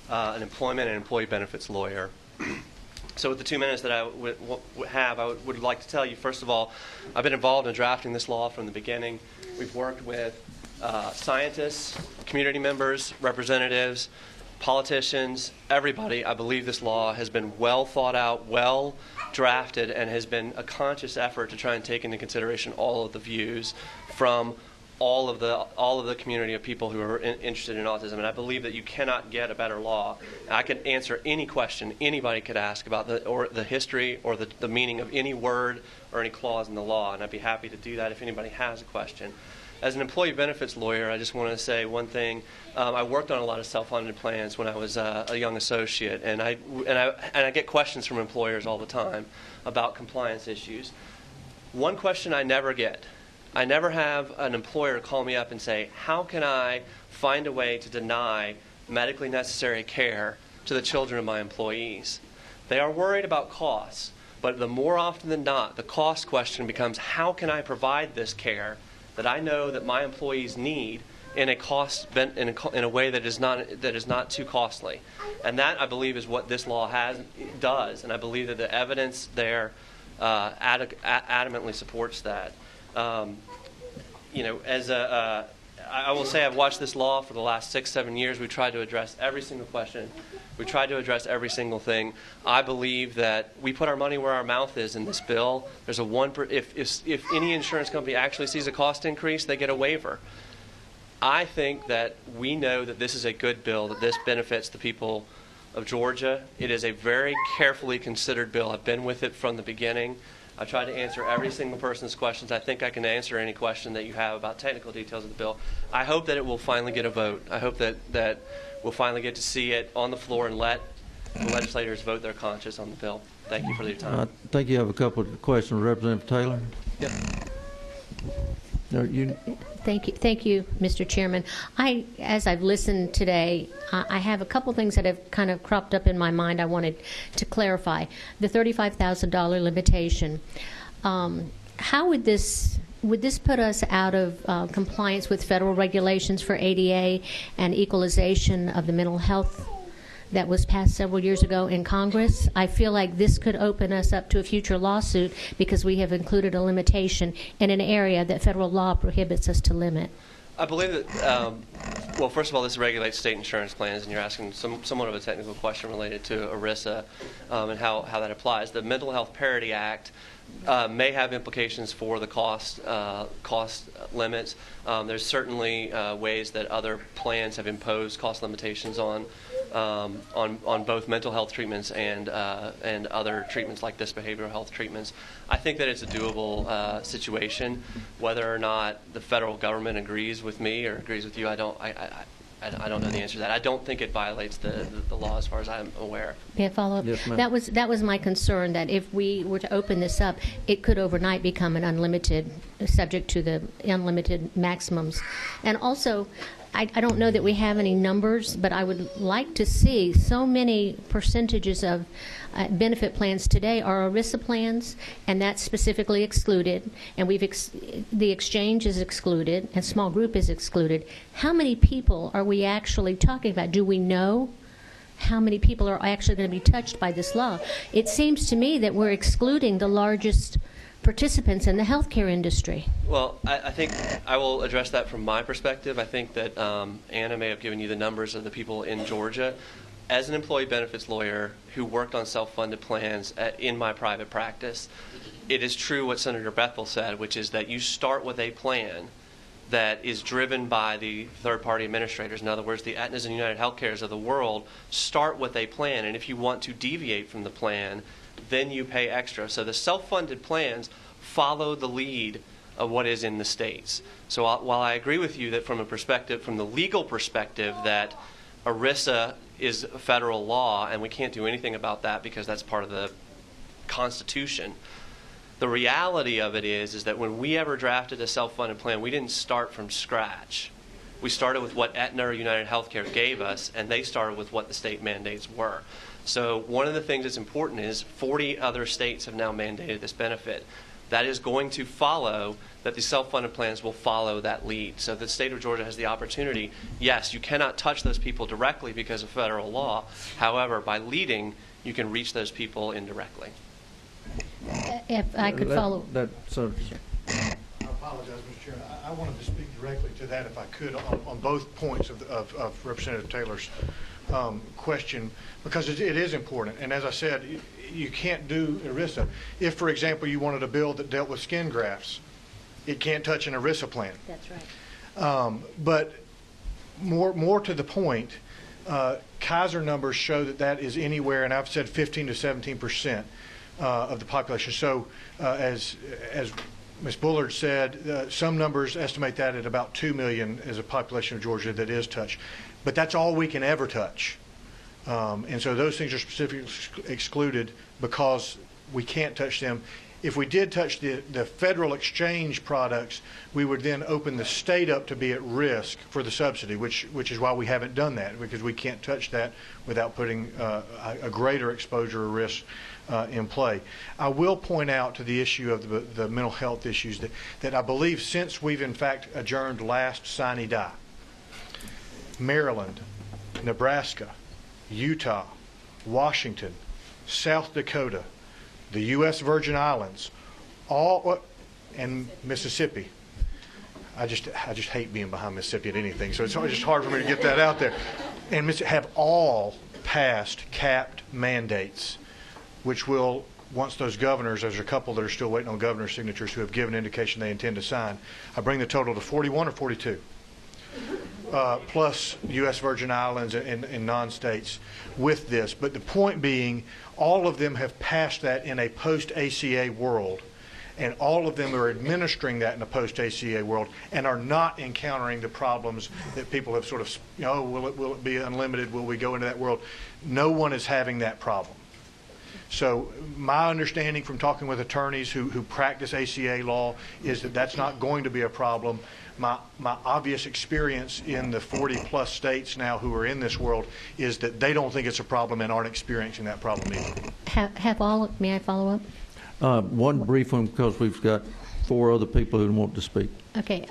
Speaker 14: an employment and employee benefits lawyer. So with the 2 minutes that I would like to tell you, first of all, I've been involved in drafting this law from the beginning. We've worked with scientists, community members, representatives, politicians, everybody. I believe this law has been well thought out, well drafted, and has been a conscious effort to try and take into consideration all of the views from all of the community of people who are interested in autism. And I believe that you cannot get a better law. I could answer any question anybody could ask about the history or the meaning of any word or any clause in the law, and I'd be happy to do that if anybody has a question. As an employee benefits lawyer, I just want to say one thing. I worked on a lot of self-funded plans when I was a young associate, and I get questions from employers all the time about compliance issues. One question I never get. I never have an employer call me up and say, how can I find a way to deny medically necessary care to the children of my employees? They are worried about costs, but the more often than not, the cost question becomes, how can I provide this care that I know that my employees need in a way that is not too costly, and that, I believe, is what this law does, and I believe that the evidence there adamantly supports that. I will say I've watched this law for the last 6-7 years. We tried to address every single question. We tried to address every single thing. I believe that we put our money where our mouth is in this bill. There's a if any insurance company actually sees a cost increase, they get a waiver. I think that we know that this is a good bill, that this benefits the people of Georgia. It is a very carefully considered bill. I've been with it from the beginning. I've tried to answer every single person's questions. I think I can answer any question that you have about technical details of the bill. I hope that it will finally get a vote. I hope that we'll finally get to see it on the floor and let the legislators vote their conscience on the bill. Thank you for your time.
Speaker 1: I think you have a couple of questions, Representative Taylor.
Speaker 14: Yep.
Speaker 1: No,
Speaker 15: Thank you, Mr. Chairman. As I've listened today, I have a couple things that have kind of cropped up in my mind I wanted to clarify. The $35,000 limitation. How would this put us out of compliance with federal regulations for ADA and equalization of the mental health that was passed several years ago in Congress? I feel like this could open us up to a future lawsuit because we have included a limitation in an area that federal law prohibits us to limit.
Speaker 14: I believe that, well, first of all, this regulates state insurance plans, and you're asking somewhat of a technical question related to ERISA and how that applies. The Mental Health Parity Act may have implications for the cost limits. There's certainly ways that other plans have imposed cost limitations on both mental health treatments and other treatments like this, behavioral health treatments. I think that it's a doable situation. Whether or not the federal government agrees with me or agrees with you, I don't know the answer to that. I don't think it violates the law as far as I'm aware.
Speaker 15: May I follow up?
Speaker 1: Yes, ma'am.
Speaker 15: That was my concern, that if we were to open this up, it could overnight become an unlimited, subject to the unlimited maximums. And also, I don't know that we have any numbers, but I would like to see so many percentages of benefit plans today are ERISA plans, and that's specifically excluded, and the exchange is excluded, and small group is excluded. How many people are we actually talking about? Do we know how many people are actually going to be touched by this law? It seems to me that we're excluding the largest participants in the healthcare industry.
Speaker 14: Well, I think I will address that from my perspective. I think that Anna may have given you the numbers of the people in Georgia. As an employee benefits lawyer who worked on self-funded plans in my private practice, it is true what Senator Bethel said, which is that you start with a plan that is driven by the third-party administrators. In other words, the Aetnas and United Healthcares of the world start with a plan, and if you want to deviate from the plan, then you pay extra. So the self-funded plans follow the lead of what is in the states. So while I agree with you that from the legal perspective, that ERISA is a federal law and we can't do anything about that because that's part of the Constitution, the reality of it is that when we ever drafted a self-funded plan, we didn't start from scratch. We started with what Aetna or United Healthcare gave us, and they started with what the state mandates were. So one of the things that's important is 40 other states have now mandated this benefit. That is going to follow that the self-funded plans will follow that lead. So the state of Georgia has the opportunity. Yes, you cannot touch those people directly because of federal law. However, by leading, you can reach those people indirectly.
Speaker 15: If I could follow.
Speaker 3: I apologize, Mr. Chairman. I wanted to speak directly to that, if I could, on both points of Representative Taylor's question, because it is important. And as I said, you can't do ERISA. If, for example, you wanted a bill that dealt with skin grafts, it can't touch an ERISA plan.
Speaker 15: That's right.
Speaker 3: But more to the point, Kaiser numbers show that is anywhere, and I've said 15 to 17% of the population. So as Ms. Bullard said, some numbers estimate that at about 2 million as a population of Georgia that is touched. But that's all we can ever touch. And so those things are specifically excluded because we can't touch them. If we did touch the federal exchange products, we would then open the state up to be at risk for the subsidy, which is why we haven't done that, because we can't touch that without putting a greater exposure or risk in play. I will point out to the issue of the mental health issues that I believe since we've in fact adjourned last sine die, Maryland, Nebraska, Utah, Washington, South Dakota, the U.S. Virgin Islands, and Mississippi. I just hate being behind Mississippi at anything, so it's just hard for me to get that out there. And have all passed capped mandates, which will, once those governors, there's a couple that are still waiting on governor signatures who have given indication they intend to sign. I bring the total to 41 or 42, plus U.S. Virgin Islands and non-states with this. But the point being, all of them have passed that in a post-ACA world. And all of them are administering that in a post-ACA world and are not encountering the problems that people have sort of, will it be unlimited? Will we go into that world? No one is having that problem. So my understanding from talking with attorneys who practice ACA law is that that's not going to be a problem. My obvious experience in the 40-plus states now who are in this world is that they don't think it's a problem and aren't experiencing that problem either.
Speaker 15: May I follow up?
Speaker 1: One brief one, because we've got 4 other people who want to speak.
Speaker 15: Okay.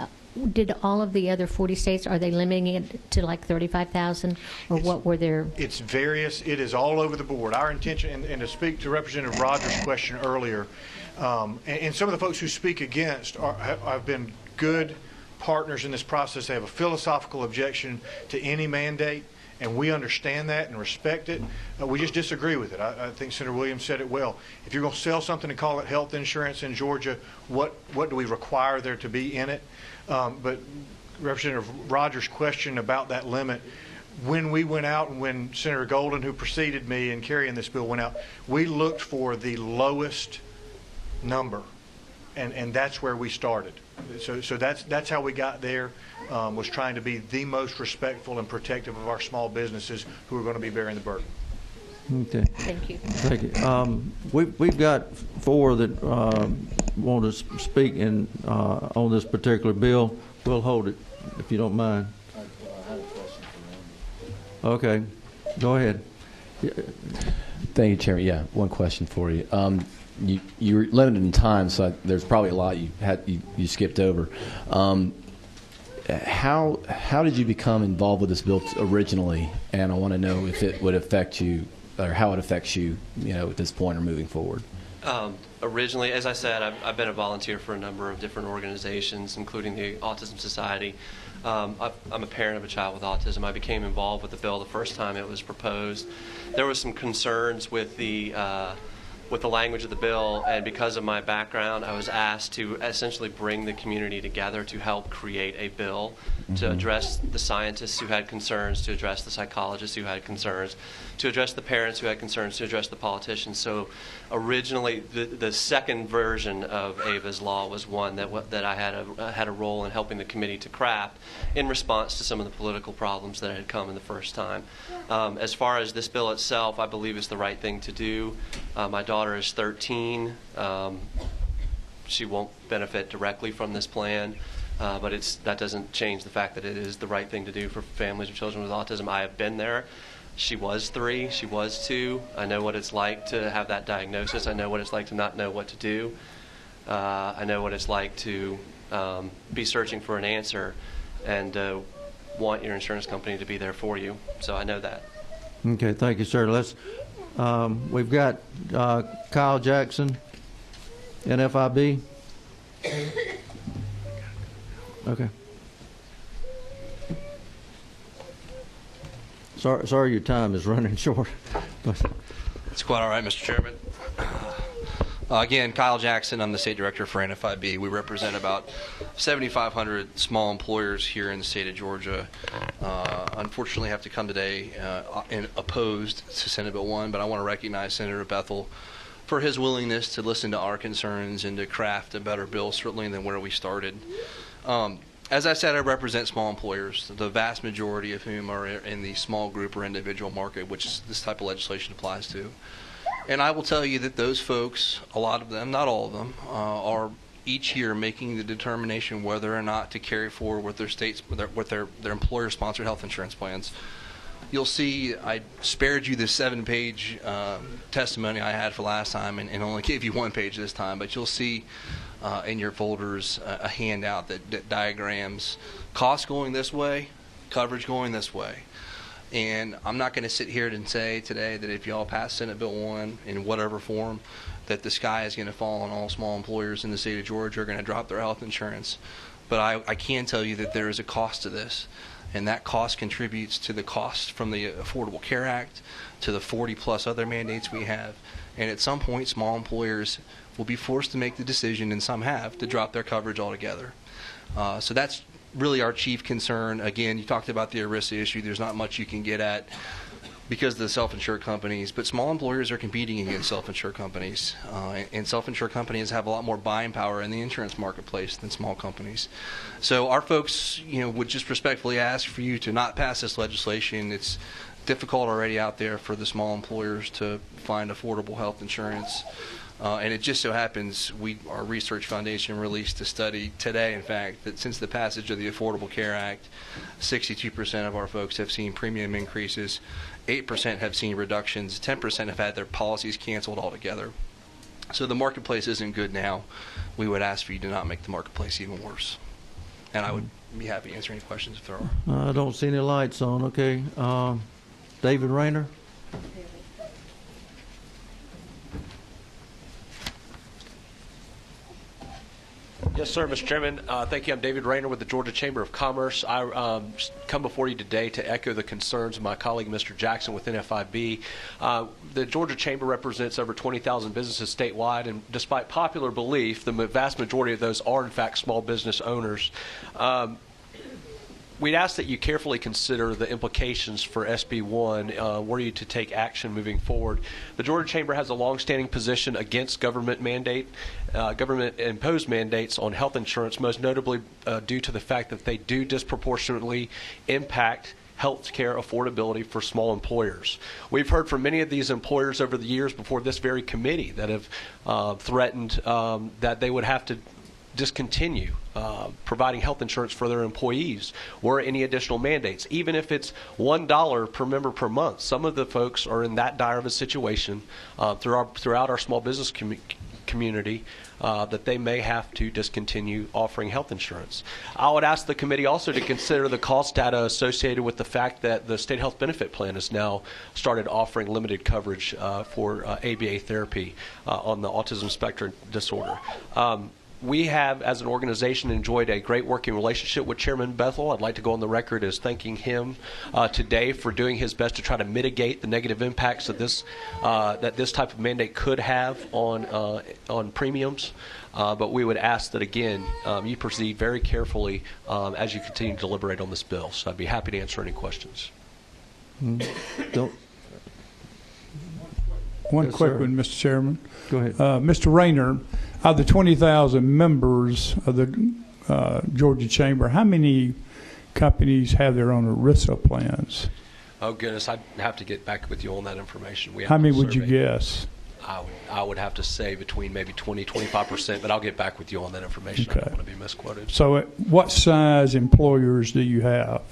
Speaker 15: Did all of the other 40 states, are they limiting it to like 35,000, or what were their? It's
Speaker 3: various. It is all over the board. Our intention, and to speak to Representative Rogers' question earlier, and some of the folks who speak against have been good partners in this process. They have a philosophical objection to any mandate, and we understand that and respect it. We just disagree with it. I think Senator Williams said it well. If you're going to sell something and call it health insurance in Georgia, what do we require there to be in it? But Representative Rogers' question about that limit, when we went out and when Senator Golden, who preceded me in carrying this bill, went out, we looked for the lowest number, and that's where we started. So that's how we got there, was trying to be the most respectful and protective of our small businesses who are going to be bearing the burden.
Speaker 1: Okay.
Speaker 15: Thank you.
Speaker 1: Thank you. We've got 4 that want to speak on this particular bill. We'll hold it, if you don't mind.
Speaker 5: I had a question for Randy.
Speaker 1: Okay. Go ahead.
Speaker 16: Thank you, Chairman. Yeah, one question for you. You're limited in time, so there's probably a lot you skipped over. How did you become involved with this bill originally? And I want to know if it would affect you, or how it affects you, at this point or moving forward.
Speaker 14: Originally, as I said, I've been a volunteer for a number of different organizations, including the Autism Society. I'm a parent of a child with autism. I became involved with the bill the first time it was proposed. There was some concerns with the language of the bill, and because of my background, I was asked to essentially bring the community together to help create a bill to address the scientists who had concerns, to address the psychologists who had concerns, to address the parents who had concerns, to address the politicians. So originally, the second version of Ava's law was one that I had a role in helping the committee to craft in response to some of the political problems that had come in the first time. As far as this bill itself, I believe it's the right thing to do. My daughter is 13. She won't benefit directly from this plan, but that doesn't change the fact that it is the right thing to do for families of children with autism. I have been there. She was 3. She was 2. I know what it's like to have that diagnosis. I know what it's like to not know what to do. I know what it's like to be searching for an answer and want your insurance company to be there for you. So I know that.
Speaker 1: Okay, thank you, sir. We've got Kyle Jackson, NFIB. Okay. Sorry your time is running short.
Speaker 17: It's quite all right, Mr. Chairman. Again, Kyle Jackson. I'm the state director for NFIB. We represent about 7,500 small employers here in the state of Georgia. Unfortunately, have to come today opposed to Senate Bill 1, but I want to recognize Senator Bethel for his willingness to listen to our concerns and to craft a better bill, certainly than where we started. As I said, I represent small employers, the vast majority of whom are in the small group or individual market, which this type of legislation applies to. And I will tell you that those folks, a lot of them, not all of them, are each year making the determination whether or not to carry forward with their employer-sponsored health insurance plans. You'll see I spared you the 7-page testimony I had for last time and only gave you 1 page this time, but you'll see in your folders a handout that diagrams costs going this way, coverage going this way. And I'm not going to sit here and say today that if y'all pass Senate Bill 1 in whatever form, that the sky is going to fall and all small employers in the state of Georgia are going to drop their health insurance. But I can tell you that there is a cost to this, and that cost contributes to the cost from the Affordable Care Act, to the 40-plus other mandates we have. And at some point, small employers will be forced to make the decision, and some have, to drop their coverage altogether. So that's really our chief concern. Again, you talked about the ERISA issue. There's not much you can get at because of the self-insured companies, but small employers are competing against self-insured companies, and self-insured companies have a lot more buying power in the insurance marketplace than small companies. So our folks, would just respectfully ask for you to not pass this legislation. It's difficult already out there for the small employers to find affordable health insurance. And it just so happens our research foundation released a study today, in fact, that since the passage of the Affordable Care Act, 62% of our folks have seen premium increases, 8% have seen reductions, 10% have had their policies canceled altogether. So the marketplace isn't good now. We would ask for you to not make the marketplace even worse. And I would be happy to answer any questions if there are.
Speaker 1: I don't see any lights on. Okay. David Rayner.
Speaker 18: Yes, sir, Mr. Chairman. Thank you. I'm David Rayner with the Georgia Chamber of Commerce. I come before you today to echo the concerns of my colleague, Mr. Jackson, with NFIB. The Georgia Chamber represents over 20,000 businesses statewide, and despite popular belief, the vast majority of those are, in fact, small business owners. We'd ask that you carefully consider the implications for SB 1 were you to take action moving forward. The Georgia Chamber has a longstanding position against government-imposed mandates on health insurance, most notably due to the fact that they do disproportionately impact health care affordability for small employers. We've heard from many of these employers over the years before this very committee that have threatened that they would have to discontinue providing health insurance for their employees or any additional mandates, even if it's $1 per member per month. Some of the folks are in that dire of a situation throughout our small business community that they may have to discontinue offering health insurance. I would ask the committee also to consider the cost data associated with the fact that the state health benefit plan has now started offering limited coverage for ABA therapy on the autism spectrum disorder. We have, as an organization, enjoyed a great working relationship with Chairman Bethel. I'd like to go on the record as thanking him today for doing his best to try to mitigate the negative impacts of this that this type of mandate could have on premiums. But we would ask that, again, you proceed very carefully as you continue to deliberate on this bill. So I'd be happy to answer any questions.
Speaker 13: One
Speaker 1: Yes,
Speaker 13: quick
Speaker 1: sir.
Speaker 13: one, Mr. Chairman.
Speaker 1: Go ahead.
Speaker 13: Mr. Rayner, of the 20,000 members of the Georgia Chamber, how many companies have their own ERISA plans?
Speaker 18: Oh, goodness, I'd have to get back with you on that information.
Speaker 13: How many would you guess?
Speaker 18: I would have to say between maybe 20-25%, but I'll get back with you on that information.
Speaker 13: Okay.
Speaker 18: I don't want to be misquoted.
Speaker 13: So what size employers do you have?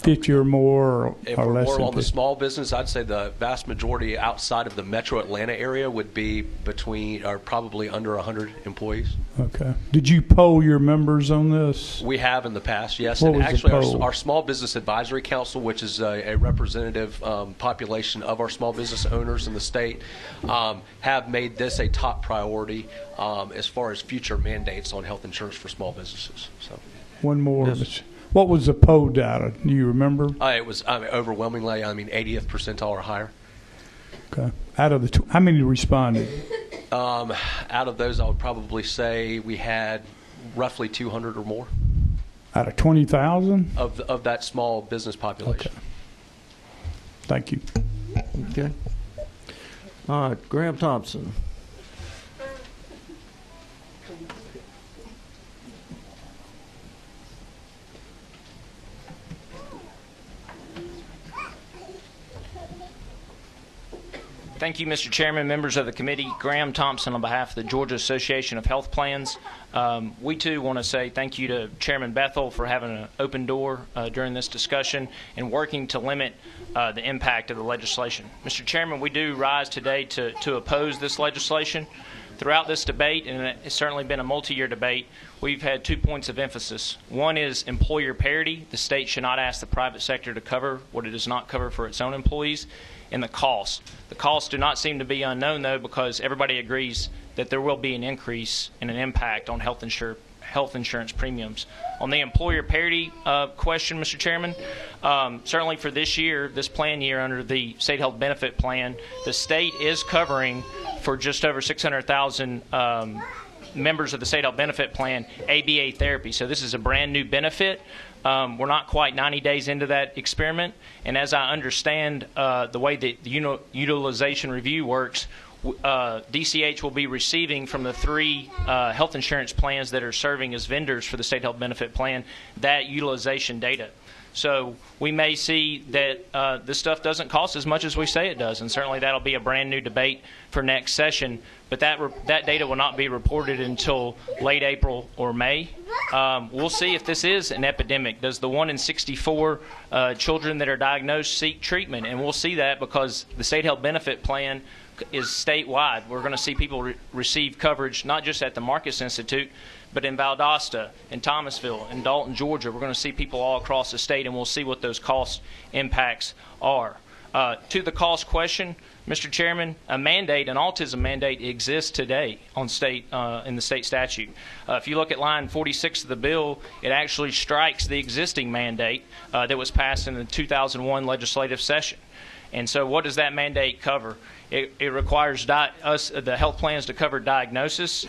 Speaker 13: 50 or more
Speaker 18: If
Speaker 13: or
Speaker 18: we're
Speaker 13: less
Speaker 18: more
Speaker 13: than
Speaker 18: on the
Speaker 13: 50?
Speaker 18: small business, I'd say the vast majority outside of the metro Atlanta area would be between or probably under 100 employees.
Speaker 13: Okay. Did you poll your members on this?
Speaker 18: We have in the past, yes.
Speaker 13: What
Speaker 18: And
Speaker 13: was the
Speaker 18: actually,
Speaker 13: poll?
Speaker 18: our Small Business Advisory Council, which is a representative population of our small business owners in the state, have made this a top priority as far as future mandates on health insurance for small businesses. So,
Speaker 13: One more.
Speaker 1: Yes.
Speaker 13: What was the poll data? Do you remember?
Speaker 18: it was overwhelmingly, 80th percentile or higher.
Speaker 13: Okay. Out of the how many responded?
Speaker 18: Out of those, I would probably say we had roughly 200 or more
Speaker 13: Out of 20,000?
Speaker 18: of that small business population.
Speaker 13: Okay. Thank you.
Speaker 1: Okay. All right. Graham Thompson.
Speaker 19: Thank you, Mr. Chairman, members of the committee. Graham Thompson on behalf of the Georgia Association of Health Plans. We, too, want to say thank you to Chairman Bethel for having an open door during this discussion and working to limit the impact of the legislation. Mr. Chairman, we do rise today to oppose this legislation. throughout this debate, and it's certainly been a multi-year debate, we've had 2 points of emphasis. One is employer parity. The state should not ask the private sector to cover what it does not cover for its own employees. And the costs. The costs do not seem to be unknown, though, because everybody agrees that there will be an increase and an impact on health insurance premiums. On the employer parity question, Mr. Chairman, certainly for this year, this plan year under the state health benefit plan, the state is covering for just over 600,000 members of the state health benefit plan ABA therapy. So this is a brand new benefit. We're not quite 90 days into that experiment, and as I understand the way that the utilization review works, DCH will be receiving from the 3 health insurance plans that are serving as vendors for the state health benefit plan that utilization data. So we may see that this stuff doesn't cost as much as we say it does, and certainly that'll be a brand new debate for next session. But that data will not be reported until late April or May. We'll see if this is an epidemic. Does the 1 in 64 children that are diagnosed seek treatment? And we'll see that because the state health benefit plan is statewide. We're going to see people receive coverage not just at the Marcus Institute, but in Valdosta, in Thomasville, in Dalton, Georgia. We're going to see people all across the state, and we'll see what those cost impacts are. To the cost question, Mr. Chairman, an autism mandate exists today on in the state statute. If you look at line 46 of the bill, it actually strikes the existing mandate that was passed in the 2001 legislative session. And so what does that mandate cover? It requires the health plans to cover diagnosis,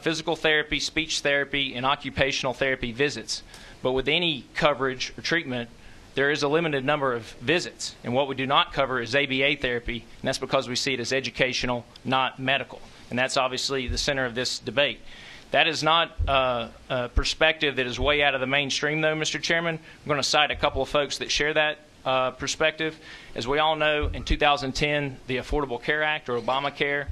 Speaker 19: physical therapy, speech therapy, and occupational therapy visits. But with any coverage or treatment, there is a limited number of visits. And what we do not cover is ABA therapy, and that's because we see it as educational, not medical. And that's obviously the center of this debate. That is not a perspective that is way out of the mainstream, though, Mr. Chairman. I'm going to cite a couple of folks that share that perspective. As we all know, in 2010, the Affordable Care Act, or Obamacare,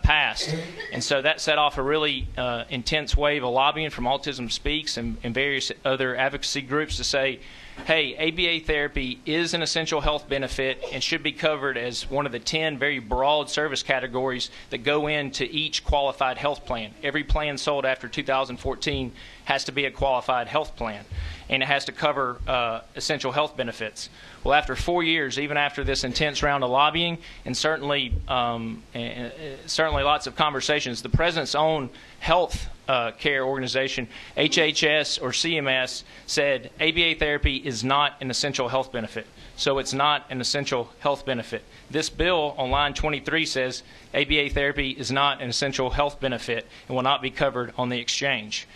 Speaker 19: passed. And so that set off a really intense wave of lobbying from Autism Speaks and various other advocacy groups to say, hey, ABA therapy is an essential health benefit and should be covered as one of the 10 very broad service categories that go into each qualified health plan. Every plan sold after 2014 has to be a qualified health plan, and it has to cover essential health benefits. Well, after 4 years, even after this intense round of lobbying and certainly lots of conversations, the President's own health care organization, HHS or CMS, said ABA therapy is not an essential health benefit. So it's not an essential health benefit. This bill on line 23 says ABA therapy is not an essential health benefit and will not be covered on the exchange.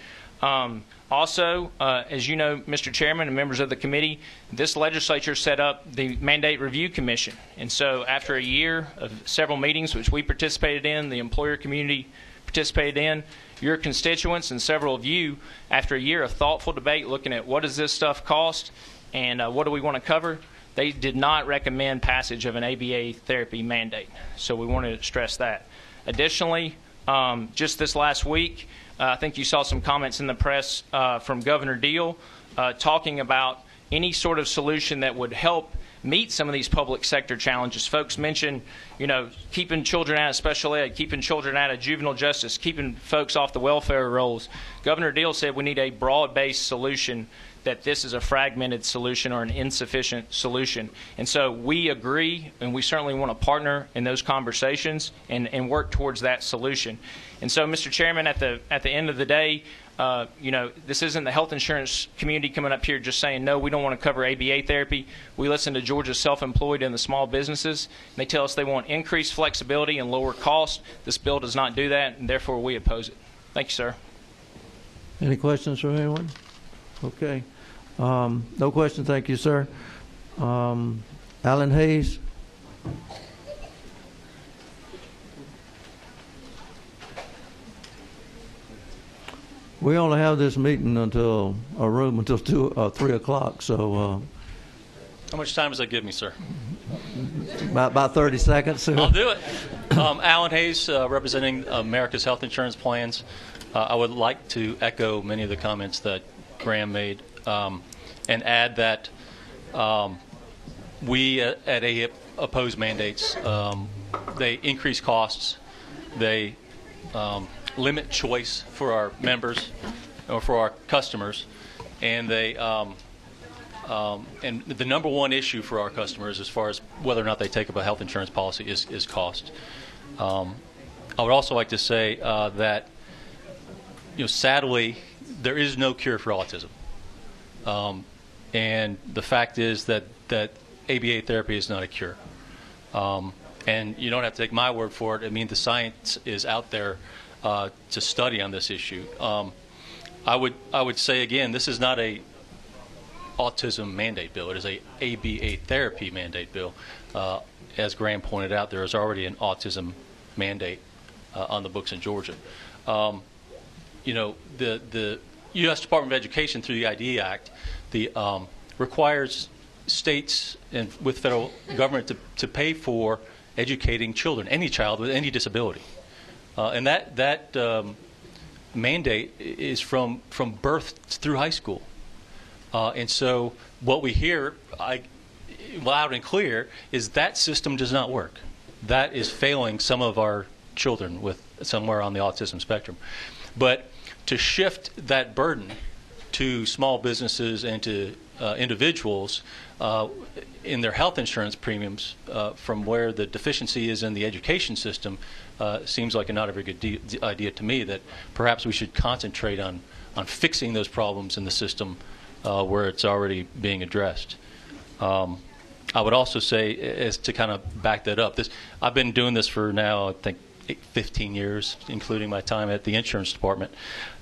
Speaker 19: Also, as you know, Mr. Chairman and members of the committee, this legislature set up the Mandate Review Commission. And so after a year of several meetings, which we participated in, the employer community participated in, your constituents and several of you, after a year of thoughtful debate looking at what does this stuff cost and what do we want to cover, they did not recommend passage of an ABA therapy mandate. So we wanted to stress that. Additionally, just this last week, I think you saw some comments in the press from Governor Deal talking about any sort of solution that would help meet some of these public sector challenges. Folks mentioned, keeping children out of special ed, keeping children out of juvenile justice, keeping folks off the welfare rolls. Governor Deal said we need a broad-based solution, that this is a fragmented solution or an insufficient solution. And so we agree, and we certainly want to partner in those conversations and work towards that solution. And so, Mr. Chairman, at the end of the day, this isn't the health insurance community coming up here just saying, no, we don't want to cover ABA therapy. We listen to Georgia's self-employed and the small businesses. And they tell us they want increased flexibility and lower cost. This bill does not do that, and therefore we oppose it. Thank you, sir.
Speaker 1: Any questions from anyone? Okay. No questions. Thank you, sir. Alan Hayes. We only have this meeting until 3 o'clock. So.
Speaker 20: How much time does that give me, sir?
Speaker 1: About 30 seconds.
Speaker 20: I'll do it. Alan Hayes, representing America's Health Insurance Plans. I would like to echo many of the comments that Graham made and add that we at AHIP oppose mandates. They increase costs. They limit choice for our members or for our customers, and they and the number one issue for our customers as far as whether or not they take up a health insurance policy is cost. I would also like to say that sadly there is no cure for autism, and the fact is that ABA therapy is not a cure. And you don't have to take my word for it. I mean, the science is out there to study on this issue. I would say again, this is not a autism mandate bill. It is a ABA therapy mandate bill. As Graham pointed out, there is already an autism mandate on the books in Georgia. The U.S. Department of Education through the IDEA Act, requires states and with federal government to pay for educating children, any child with any disability, and that mandate is from birth through high school. And so what we hear loud and clear is that system does not work. That is failing some of our children with somewhere on the autism spectrum. But to shift that burden to small businesses and to individuals in their health insurance premiums from where the deficiency is in the education system seems like not a very good idea to me, that perhaps we should concentrate on fixing those problems in the system where it's already being addressed. I would also say, as to kind of back that up, I've been doing this for now, I think, 15 years, including my time at the insurance department.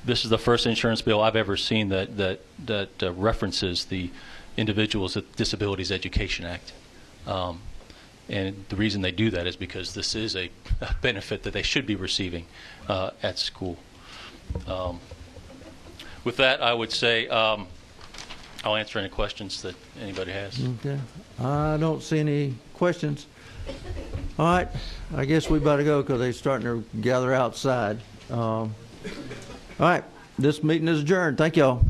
Speaker 20: This is the first insurance bill I've ever seen that references the Individuals with Disabilities Education Act. And the reason they do that is because this is a benefit that they should be receiving at school. With that, I would say I'll answer any questions that anybody has.
Speaker 1: Okay. I don't see any questions. All right. I guess we better go because they're starting to gather outside. All right. This meeting is adjourned. Thank y'all.